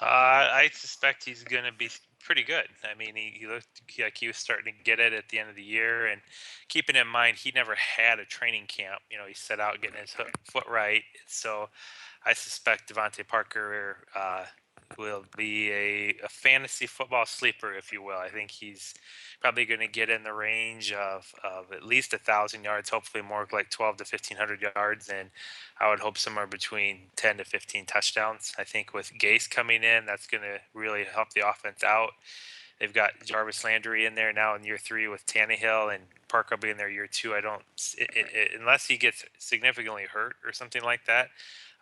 S3: I suspect he's going to be pretty good. I mean, he looked like he was starting to get it at the end of the year. And keeping in mind, he never had a training camp. He set out getting his foot right. So I suspect Devontae Parker will be a fantasy football sleeper, if you will. I think he's probably going to get in the range of at least 1,000 yards, hopefully more like 12 to 1,500 yards, and I would hope somewhere between 10 to 15 touchdowns. I think with Gase coming in, that's going to really help the offense out. They've got Jarvis Landry in there now in year 3 with Tannehill, and Parker will be in there year 2. I don't, unless he gets significantly hurt or something like that,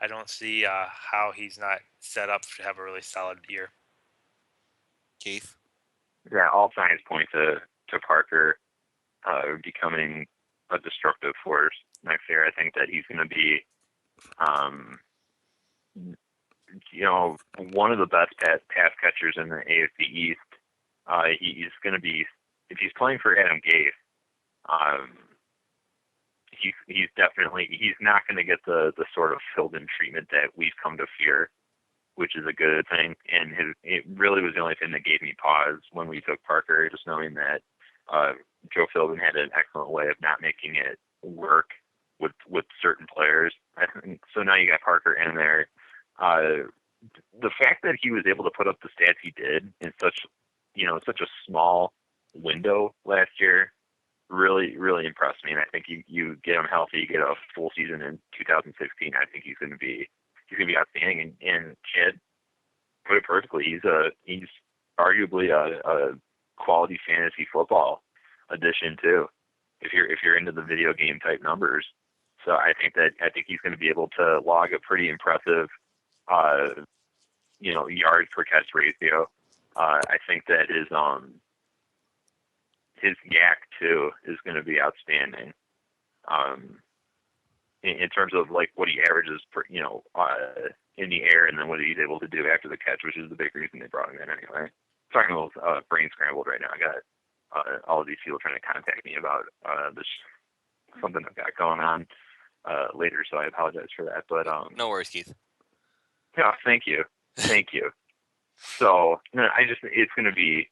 S3: I don't see how he's not set up to have a really solid year.
S1: Keith?
S2: Yeah, all signs point to Parker becoming a destructive force next year. I think that he's going to be, one of the best pass catchers in the AFC East. He's going to be, if he's playing for Adam Gase, he's not going to get the sort of filled-in treatment that we've come to fear, which is a good thing. And it really was the only thing that gave me pause when we took Parker, just knowing that Joe Philbin had an excellent way of not making it work with certain players. So now you got Parker in there. The fact that he was able to put up the stats he did in such a small window last year really, really impressed me. And I think you get him healthy, you get a full season in 2016. I think he's going to be outstanding. And Chad put it perfectly. He's arguably a quality fantasy football addition too, if you're into the video game type numbers. So I think he's going to be able to log a pretty impressive yards per catch ratio. I think that his yak too is going to be outstanding. In terms of like what he averages per, in the air, and then what he's able to do after the catch, which is the big reason they brought him in anyway. Sorry, I'm a little brain scrambled right now. I got all of these people trying to contact me about this something I've got going on later, so I apologize for that. But
S1: no worries, Keith.
S2: Yeah, thank you. So it's gonna be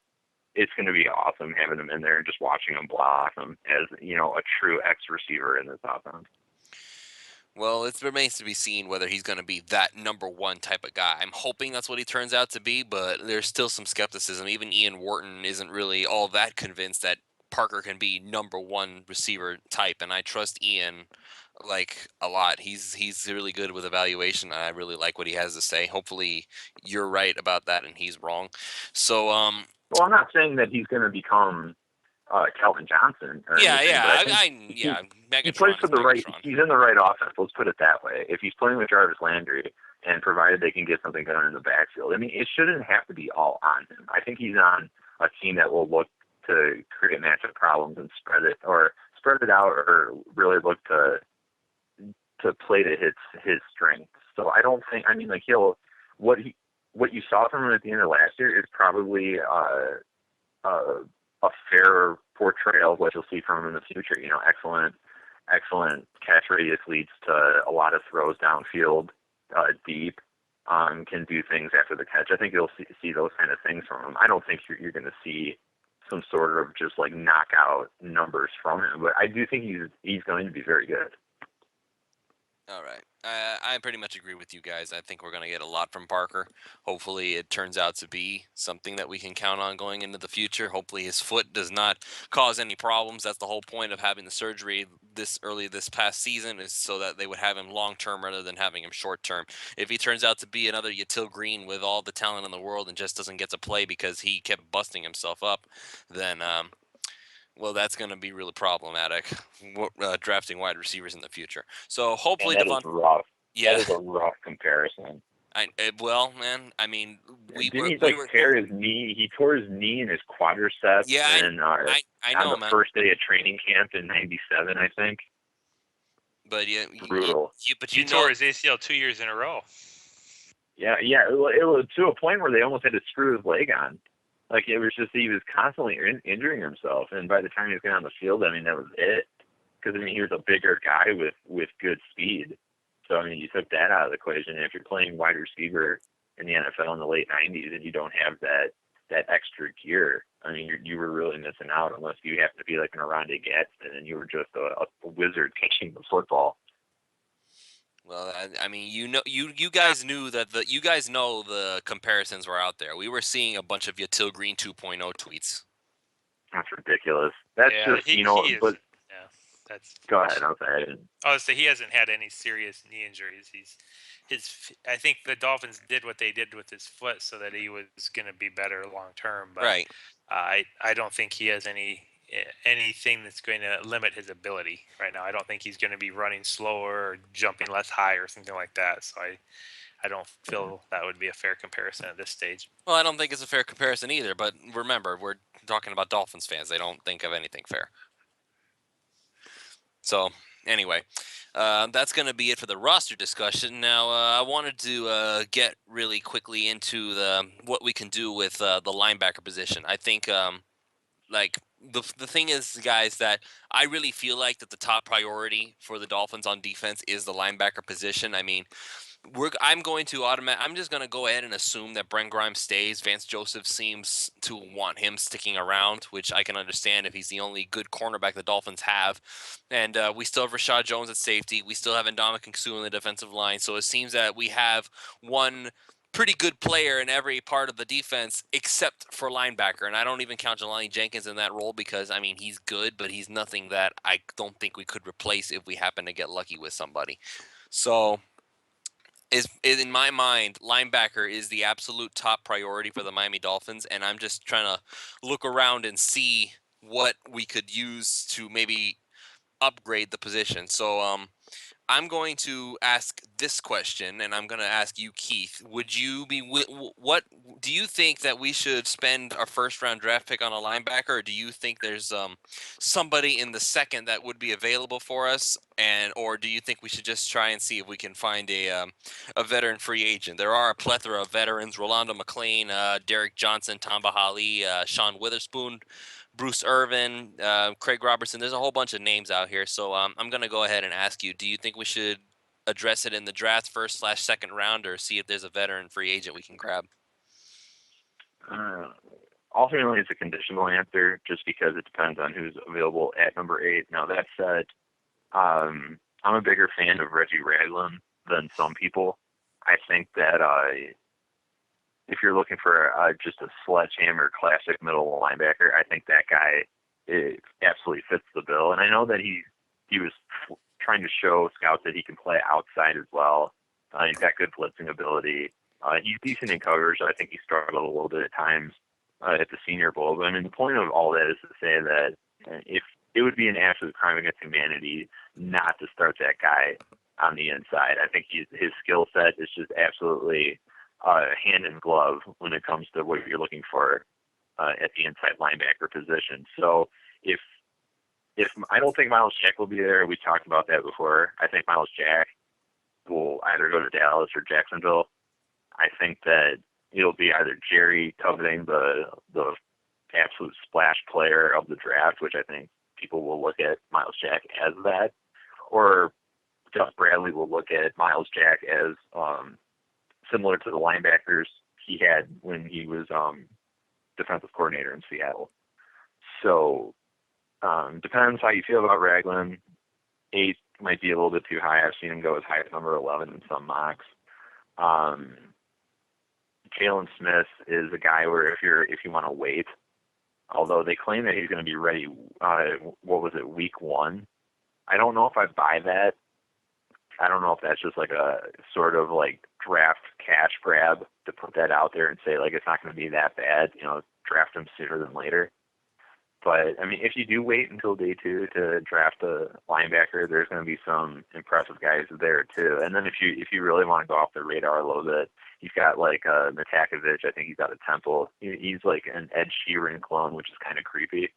S2: awesome having him in there and just watching him blossom as a true X receiver in this offense.
S1: Well, it remains to be seen whether he's going to be that number one type of guy. I'm hoping that's what he turns out to be, but there's still some skepticism. Even Ian Wharton isn't really all that convinced that Parker can be number one receiver type, and I trust Ian like a lot. He's really good with evaluation, and I really like what he has to say. Hopefully, you're right about that, and he's wrong. So,
S2: well, I'm not saying that he's going to become Calvin Johnson or anything. He plays for the right. He's in the right offense. Let's put it that way. If he's playing with Jarvis Landry, and provided they can get something done in the backfield, I mean, it shouldn't have to be all on him. I think he's on a team that will look to create matchup problems and spread it out, or really look to play to his strengths. So I don't think. I mean, like what you saw from him at the end of last year is probably a fair portrayal of what you'll see from him in the future. Excellent catch radius leads to a lot of throws downfield, deep. Can do things after the catch. I think you'll see those kind of things from him. I don't think you're going to see some sort of just like knockout numbers from him, but I do think he's going to be very good.
S1: All right. I pretty much agree with you guys. I think we're going to get a lot from Parker. Hopefully it turns out to be something that we can count on going into the future. Hopefully his foot does not cause any problems. That's the whole point of having the surgery this past season, is so that they would have him long-term rather than having him short-term. If he turns out to be another Yatil Green with all the talent in the world and just doesn't get to play because he kept busting himself up, then Well, that's going to be really problematic, drafting wide receivers in the future. So
S2: And
S1: hopefully
S2: that is
S1: Devon.
S2: rough. That
S1: Yeah,
S2: is a rough comparison.
S1: well, man. I mean,
S2: Didn't he
S1: we
S2: like
S1: were.
S2: tear his knee? He tore his knee and his quadriceps
S1: Yeah,
S2: and
S1: I
S2: on
S1: know,
S2: the
S1: man.
S2: first day of training camp in '97, I think.
S1: But yeah,
S2: Brutal.
S1: but
S3: He tore his ACL 2 years in a row.
S2: Yeah, yeah. It was to a point where they almost had to screw his leg on. Like it was just he was constantly injuring himself, and by the time he was getting on the field, I mean that was it. Because I mean he was a bigger guy with good speed. So I mean you took that out of the equation. And if you're playing wide receiver in the NFL in the late '90s and you don't have that extra gear, I mean you were really missing out unless you happen to be like an Oronde Gadsden and you were just a wizard catching the football.
S1: Well, I mean, you guys knew that you guys know the comparisons were out there. We were seeing a bunch of Yatil Green 2.0 tweets.
S2: That's ridiculous. That's
S3: Yeah,
S2: just
S3: he is.
S2: But
S3: Yeah, that's.
S2: go ahead. I'm sorry.
S3: Honestly, he hasn't had any serious knee injuries. I think the Dolphins did what they did with his foot so that he was going to be better long term. But
S1: Right.
S3: I don't think he has anything that's going to limit his ability right now. I don't think he's going to be running slower or jumping less high or something like that. So I don't feel that would be a fair comparison at this stage.
S1: Well, I don't think it's a fair comparison either. But remember, we're talking about Dolphins fans. They don't think of anything fair. So anyway, that's going to be it for the roster discussion. Now, I wanted to get really quickly into what we can do with the linebacker position. I think like the thing is, guys, that I really feel like that the top priority for the Dolphins on defense is the linebacker position. I mean, I'm just going to go ahead and assume that Brent Grimes stays. Vance Joseph seems to want him sticking around, which I can understand if he's the only good cornerback the Dolphins have. And we still have Rashad Jones at safety. We still have Ndamukong Suh in the defensive line. So it seems that we have one pretty good player in every part of the defense except for linebacker. And I don't even count Jelani Jenkins in that role because, I mean, he's good, but he's nothing that I don't think we could replace if we happen to get lucky with somebody. So is in my mind, linebacker is the absolute top priority for the Miami Dolphins, and I'm just trying to look around and see what we could use to maybe upgrade the position. So I'm going to ask this question, and I'm going to ask you, Keith. Would you be what do you think that we should spend our first round draft pick on a linebacker, or do you think there's somebody in the second that would be available for us, or do you think we should just try and see if we can find a veteran free agent? There are a plethora of veterans: Rolando McClain, Derek Johnson, Tamba Hali, Sean Witherspoon, Bruce Irvin, Craig Robertson. There's a whole bunch of names out here. So I'm going to go ahead and ask you, do you think we should address it in the draft first/second round or see if there's a veteran free agent we can grab?
S2: Uh, Ultimately, it's a conditional answer just because it depends on who's available at number 8. Now, that said, I'm a bigger fan of Reggie Ragland than some people. I think that if you're looking for just a sledgehammer classic middle linebacker, I think that guy absolutely fits the bill. And I know that he was trying to show scouts that he can play outside as well. He's got good blitzing ability. He's decent in coverage. I think he struggled a little bit at times at the Senior Bowl. But I mean, the point of all that is to say that if it would be an absolute crime against humanity not to start that guy on the inside. I think his skill set is just absolutely hand in glove when it comes to what you're looking for at the inside linebacker position. So if I don't think Miles Jack will be there, we talked about that before. I think Miles Jack will either go to Dallas or Jacksonville. I think that it'll be either Jerry coveting the absolute splash player of the draft, which I think people will look at Miles Jack as that, or Gus Bradley will look at Miles Jack as similar to the linebackers he had when he was defensive coordinator in Seattle. So depends how you feel about Ragland. 8 might be a little bit too high. I've seen him go as high as number 11 in some mocks. Jalen Smith is a guy where if you want to wait, although they claim that he's going to be ready, week 1. I don't know if I buy that. I don't know if that's just like a sort of like draft cash grab to put that out there and say like it's not going to be that bad, draft him sooner than later. But I mean, if you do wait until day 2 to draft a linebacker, there's going to be some impressive guys there too. And then if you really want to go off the radar a little bit, you've got like Matakovich. I think he's out of Temple. He's like an Ed Sheeran clone, which is kind of creepy.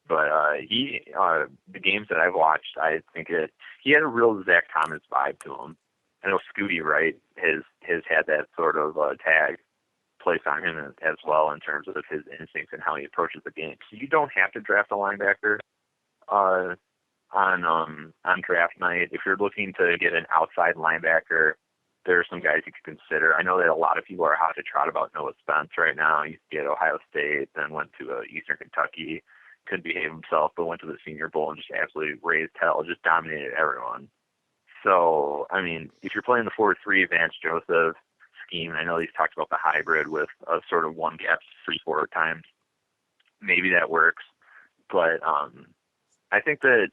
S2: But the games that I've watched, I think he had a real Zach Thomas vibe to him. I know Scooty Wright has had that sort of tag placed on him as well in terms of his instincts and how he approaches the game. So you don't have to draft a linebacker on draft night. If you're looking to get an outside linebacker, there are some guys you could consider. I know that a lot of people are hot to trot about Noah Spence right now. He used to be at Ohio State, then went to Eastern Kentucky, couldn't behave himself, but went to the Senior Bowl and just absolutely raised hell, just dominated everyone. So, I mean, if you're playing the 4-3 Vance Joseph scheme, I know he's talked about the hybrid with a sort of one gap 3-4 times. Maybe that works, but I think that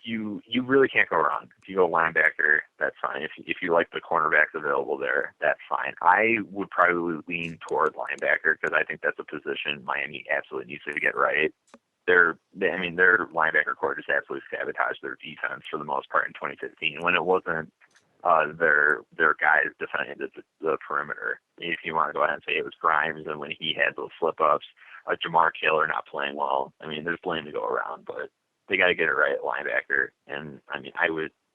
S2: you really can't go wrong. If you go linebacker, that's fine. If you like the cornerbacks available there, that's fine. I would probably lean toward linebacker because I think that's a position Miami absolutely needs to get right. Their linebacker core just absolutely sabotaged their defense for the most part in 2015 when it wasn't their guys defending the perimeter. If you want to go ahead and say it was Grimes and when he had those slip ups, Jamar Taylor not playing well. I mean, there's blame to go around, but they got to get it right at linebacker. And I mean,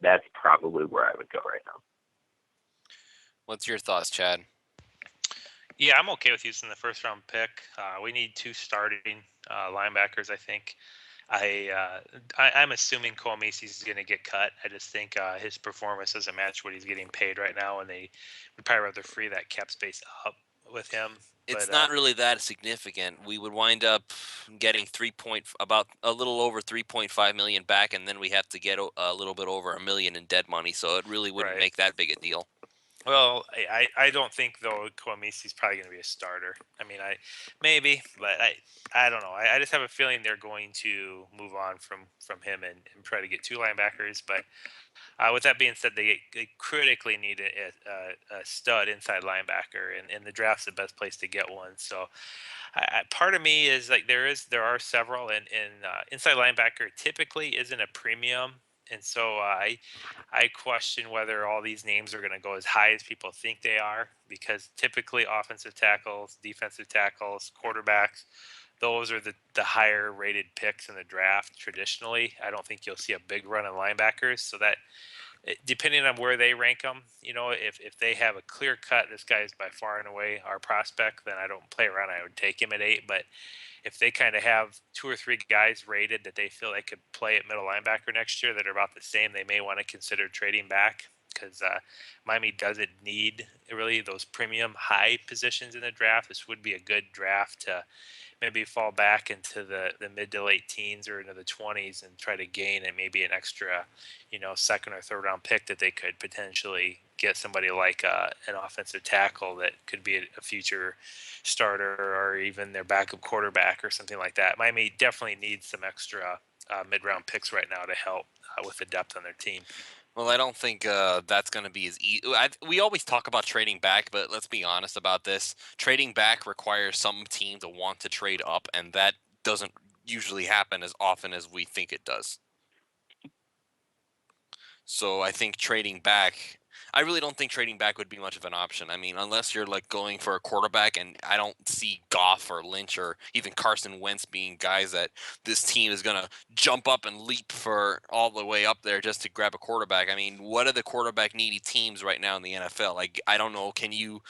S2: that's probably where I would go right now.
S1: What's your thoughts, Chad?
S3: Yeah, I'm okay with using the first round pick. We need 2 starting linebackers, I think. I'm assuming Cole Macy's is going to get cut. I just think his performance doesn't match what he's getting paid right now, and they would probably rather free that cap space up with him.
S1: It's not really that significant. We would wind up getting about a little over 3.5 million back, and then we have to get a little bit over $1 million in dead money. So it really wouldn't
S3: Right.
S1: make that big a deal.
S3: Well, I don't think though Kwamisi's probably going to be a starter. I mean, maybe, but I don't know. I just have a feeling they're going to move on from him and try to get 2 linebackers. But with that being said, they critically need a stud inside linebacker, and the draft's the best place to get one. So, part of me is like there are several, and inside linebacker typically isn't a premium, and so I question whether all these names are going to go as high as people think they are, because typically offensive tackles, defensive tackles, quarterbacks, those are the higher rated picks in the draft traditionally. I don't think you'll see a big run on linebackers. So that, depending on where they rank them, if they have a clear cut, this guy is by far and away our prospect, then I don't play around. I would take him at 8. But if they kind of have 2 or 3 guys rated that they feel they could play at middle linebacker next year that are about the same, they may want to consider trading back, because Miami doesn't need really those premium high positions in the draft. This would be a good draft to maybe fall back into the mid to late teens or into the 20s and try to gain and maybe an extra, second or third round pick that they could potentially get somebody like an offensive tackle that could be a future starter, or even their backup quarterback or something like that. Miami definitely needs some extra mid-round picks right now to help with the depth on their team.
S1: Well, I don't think that's going to be as easy. We always talk about trading back, but let's be honest about this. Trading back requires some team to want to trade up, and that doesn't usually happen as often as we think it does. So I think trading back, I really don't think trading back would be much of an option. I mean, unless you're like going for a quarterback, and I don't see Goff or Lynch or even Carson Wentz being guys that this team is going to jump up and leap for all the way up there just to grab a quarterback. I mean, what are the quarterback needy teams right now in the NFL? Like, I don't know. Can you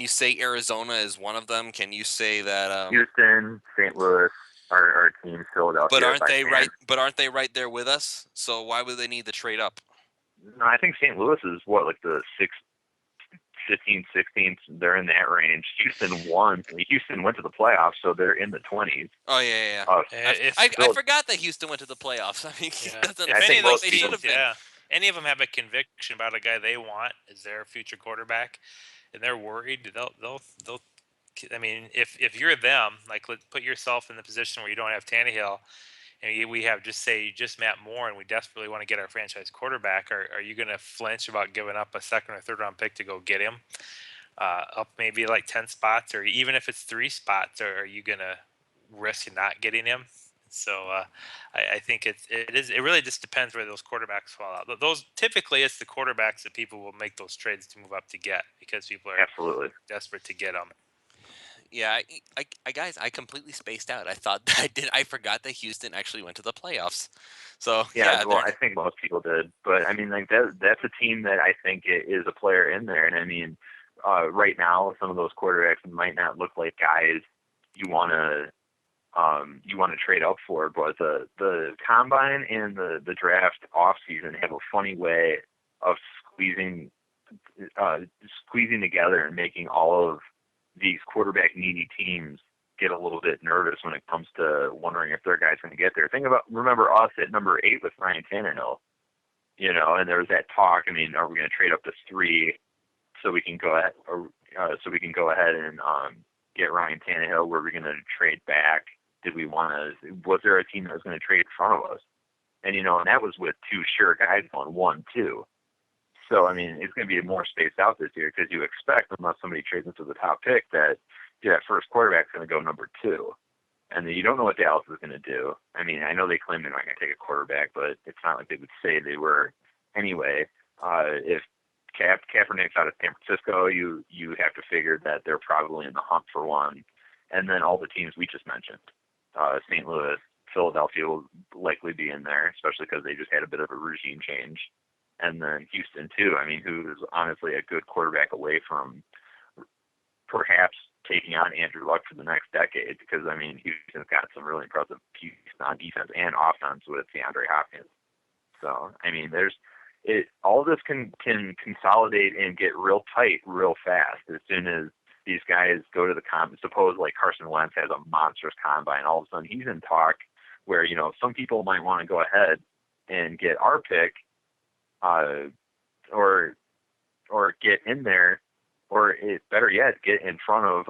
S1: say Arizona is one of them? Can you say that
S2: Houston, St. Louis are teams, Philadelphia?
S1: But aren't they right? But aren't they right there with us? So why would they need the trade up?
S2: No, I think St. Louis is like the 15th, 16th. They're in that range. Houston won. Houston went to the playoffs, so they're in the 20s.
S1: Oh yeah. I forgot that Houston went to the playoffs. I mean,
S3: if any of those teams, any of them have a conviction about a guy they want as their future quarterback, and they're worried, they'll. I mean, if you're them, like, put yourself in the position where you don't have Tannehill, and we have just Matt Moore, and we desperately want to get our franchise quarterback. Are you going to flinch about giving up a second or third round pick to go get him? Up maybe like 10 spots, or even if it's 3 spots, are you going to risk not getting him? So I think it really just depends where those quarterbacks fall out. Those typically it's the quarterbacks that people will make those trades to move up to get because people are
S2: Absolutely.
S3: desperate to get them.
S1: Yeah, guys, I completely spaced out. I forgot that Houston actually went to the playoffs. So
S2: Yeah,
S1: yeah,
S2: well,
S1: they're
S2: I think most people did, but I mean, like that's a team that I think is a player in there, and I mean, right now some of those quarterbacks might not look like guys you want to trade up for, but the combine and the draft off season have a funny way of uh, squeezing together and making all of these quarterback needy teams get a little bit nervous when it comes to wondering if their guy's going to get there. Remember us at number 8 with Ryan Tannehill, and there was that talk. I mean, are we going to trade up to 3 so we can go ahead, and get Ryan Tannehill? Were we going to trade back? Was there a team that was going to trade in front of us? And that was with 2 sure guys on 1, 2. So, I mean, it's going to be more spaced out this year because you expect, unless somebody trades into the top pick, that first quarterback's going to go number 2. And you don't know what Dallas is going to do. I mean, I know they claim they're not going to take a quarterback, but it's not like they would say they were anyway. If Kaepernick's out of San Francisco, you have to figure that they're probably in the hunt for one. And then all the teams we just mentioned, St. Louis, Philadelphia will likely be in there, especially because they just had a bit of a regime change. And then Houston, too, I mean, who's honestly a good quarterback away from perhaps taking on Andrew Luck for the next decade, because, I mean, Houston's got some really impressive pieces on defense and offense with DeAndre Hopkins. So, I mean, all this can consolidate and get real tight real fast as soon as these guys go to the combine. Suppose, like, Carson Wentz has a monstrous combine. All of a sudden, he's in talk where, some people might want to go ahead and get our pick, or get in there, or better yet, get in front of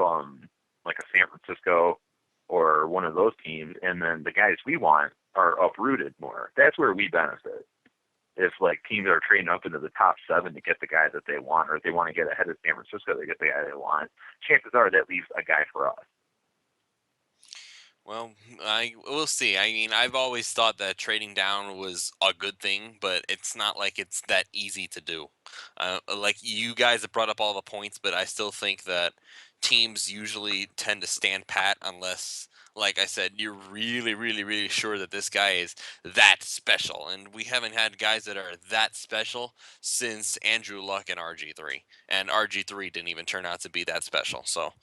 S2: like a San Francisco or one of those teams, and then the guys we want are uprooted more. That's where we benefit. If like teams are trading up into the top 7 to get the guy that they want, or if they want to get ahead of San Francisco to get the guy they want, chances are that leaves a guy for us.
S1: Well, we'll see. I mean, I've always thought that trading down was a good thing, but it's not like it's that easy to do. Like you guys have brought up all the points, but I still think that teams usually tend to stand pat unless, like I said, you're really, really, really sure that this guy is that special. And we haven't had guys that are that special since Andrew Luck and RG3. And RG3 didn't even turn out to be that special. So.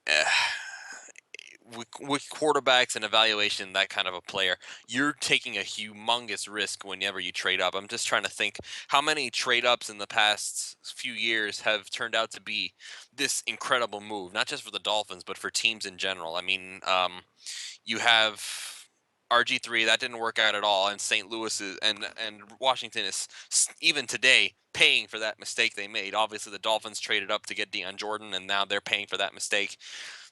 S1: eh, with quarterbacks and evaluation, that kind of a player, you're taking a humongous risk whenever you trade up. I'm just trying to think how many trade ups in the past few years have turned out to be this incredible move, not just for the Dolphins, but for teams in general. I mean, you have RG3 that didn't work out at all, and St. Louis and Washington is even today paying for that mistake they made. Obviously, the Dolphins traded up to get Deion Jordan, and now they're paying for that mistake.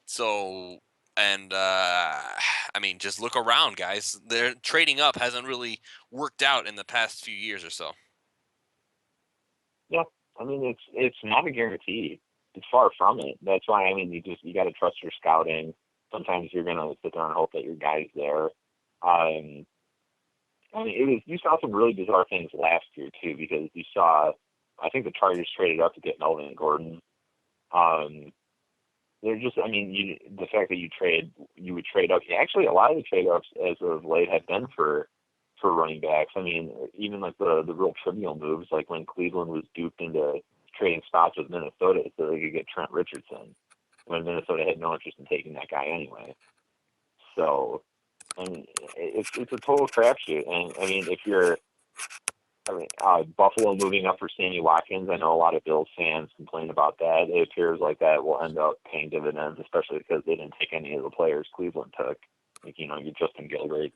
S1: So, and I mean, just look around, guys. Their trading up hasn't really worked out in the past few years or so.
S2: Yeah, I mean it's not a guarantee. It's far from it. That's why, I mean, you got to trust your scouting. Sometimes you're gonna sit there and hope that your guy's there. I mean, you saw some really bizarre things last year too, because you saw, I think the Chargers traded up to get Melvin Gordon. They're just, I mean, the fact that you would trade up. Actually, a lot of the trade ups as of late have been for running backs. I mean, even like the real trivial moves, like when Cleveland was duped into trading spots with Minnesota so they could get Trent Richardson, when Minnesota had no interest in taking that guy anyway. So, I mean, it's a total crapshoot. And I mean, Buffalo moving up for Sammy Watkins, I know a lot of Bills fans complain about that. It appears like that will end up paying dividends, especially because they didn't take any of the players Cleveland took. Like, your Justin Gilbert,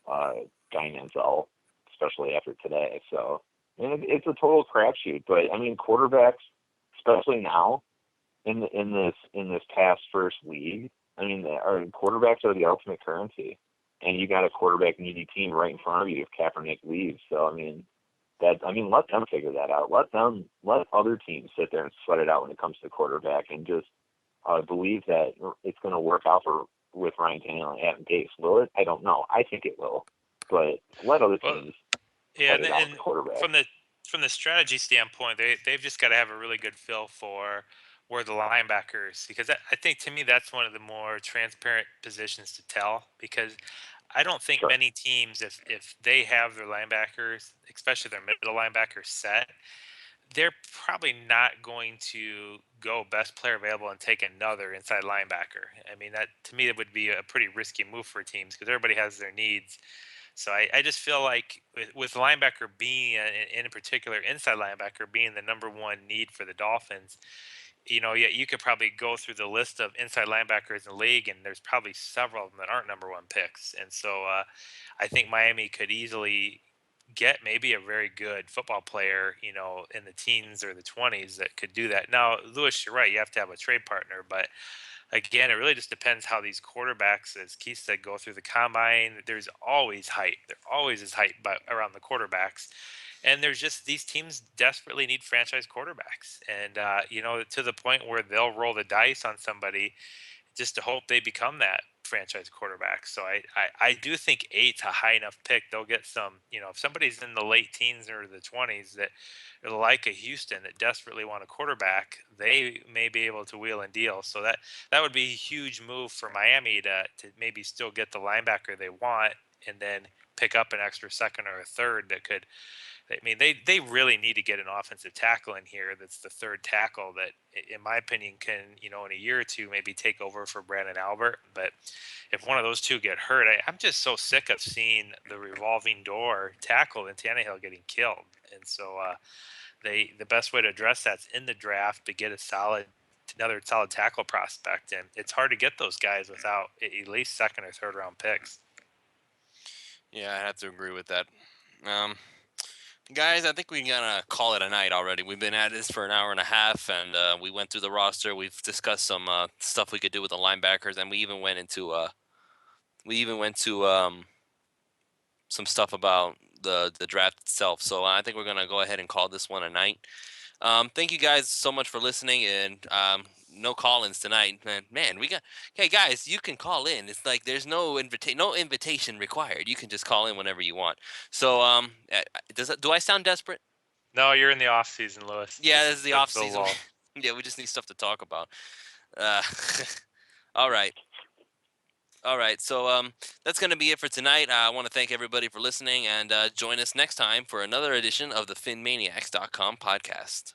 S2: Guy Manziel, especially after today. So, I mean, it's a total crapshoot. But I mean, quarterbacks, especially now in this pass first league, I mean, quarterbacks are the ultimate currency, and you got a quarterback needy team right in front of you if Kaepernick leaves. So, I mean, let them figure that out. Let other teams sit there and sweat it out when it comes to quarterback, and just believe that it's going to work out for with Ryan Tannehill and Adam Gase. Will it? I don't know. I think it will, but let other
S3: Well,
S2: teams
S3: yeah,
S2: fight it out with quarterback.
S3: from the strategy standpoint, they've just got to have a really good feel for where the linebackers, because I think to me that's one of the more transparent positions to tell, because I don't think
S2: Sure.
S3: many teams, if they have their linebackers, especially their middle linebackers set, they're probably not going to go best player available and take another inside linebacker. I mean, that to me, it would be a pretty risky move for teams because everybody has their needs. So I just feel like with linebacker being, in particular, inside linebacker being the number one need for the Dolphins, yeah, you could probably go through the list of inside linebackers in the league, and there's probably several of them that aren't number one picks. And so I think Miami could easily get maybe a very good football player, in the teens or the 20s that could do that. Now, Lewis, you're right. You have to have a trade partner, but again, it really just depends how these quarterbacks, as Keith said, go through the combine. There's always hype. There always is hype around the quarterbacks. And there's just these teams desperately need franchise quarterbacks. And, to the point where they'll roll the dice on somebody just to hope they become that franchise quarterback. So I do think eight's a high enough pick. They'll get some, if somebody's in the late teens or the 20s that are like a Houston that desperately want a quarterback, they may be able to wheel and deal. So that would be a huge move for Miami to maybe still get the linebacker they want and then pick up an extra second or a third that could. I mean, they really need to get an offensive tackle in here. That's the third tackle that, in my opinion, can, in a year or two, maybe take over for Brandon Albert. But if one of those two get hurt, I'm just so sick of seeing the revolving door tackle and Tannehill getting killed. And so the best way to address that's in the draft to get another solid tackle prospect. And it's hard to get those guys without at least second or third round picks.
S1: Yeah, I have to agree with that. Um, Guys, I think we're gonna call it a night already. We've been at this for an hour and a half, and we went through the roster. We've discussed some stuff we could do with the linebackers, and we even went to some stuff about the draft itself. So I think we're gonna go ahead and call this one a night. Thank you guys so much for listening, and no call-ins tonight. Man, we got. Hey guys, you can call in. It's like there's no invitation required. You can just call in whenever you want. So do I sound desperate?
S3: No, you're in the off season, Lewis.
S1: Yeah, this is the
S3: The
S1: off season.
S3: lull.
S1: Yeah, we just need stuff to talk about. Uh, all right. All right. So that's going to be it for tonight. I want to thank everybody for listening, and join us next time for another edition of the PhinManiacs.com podcast.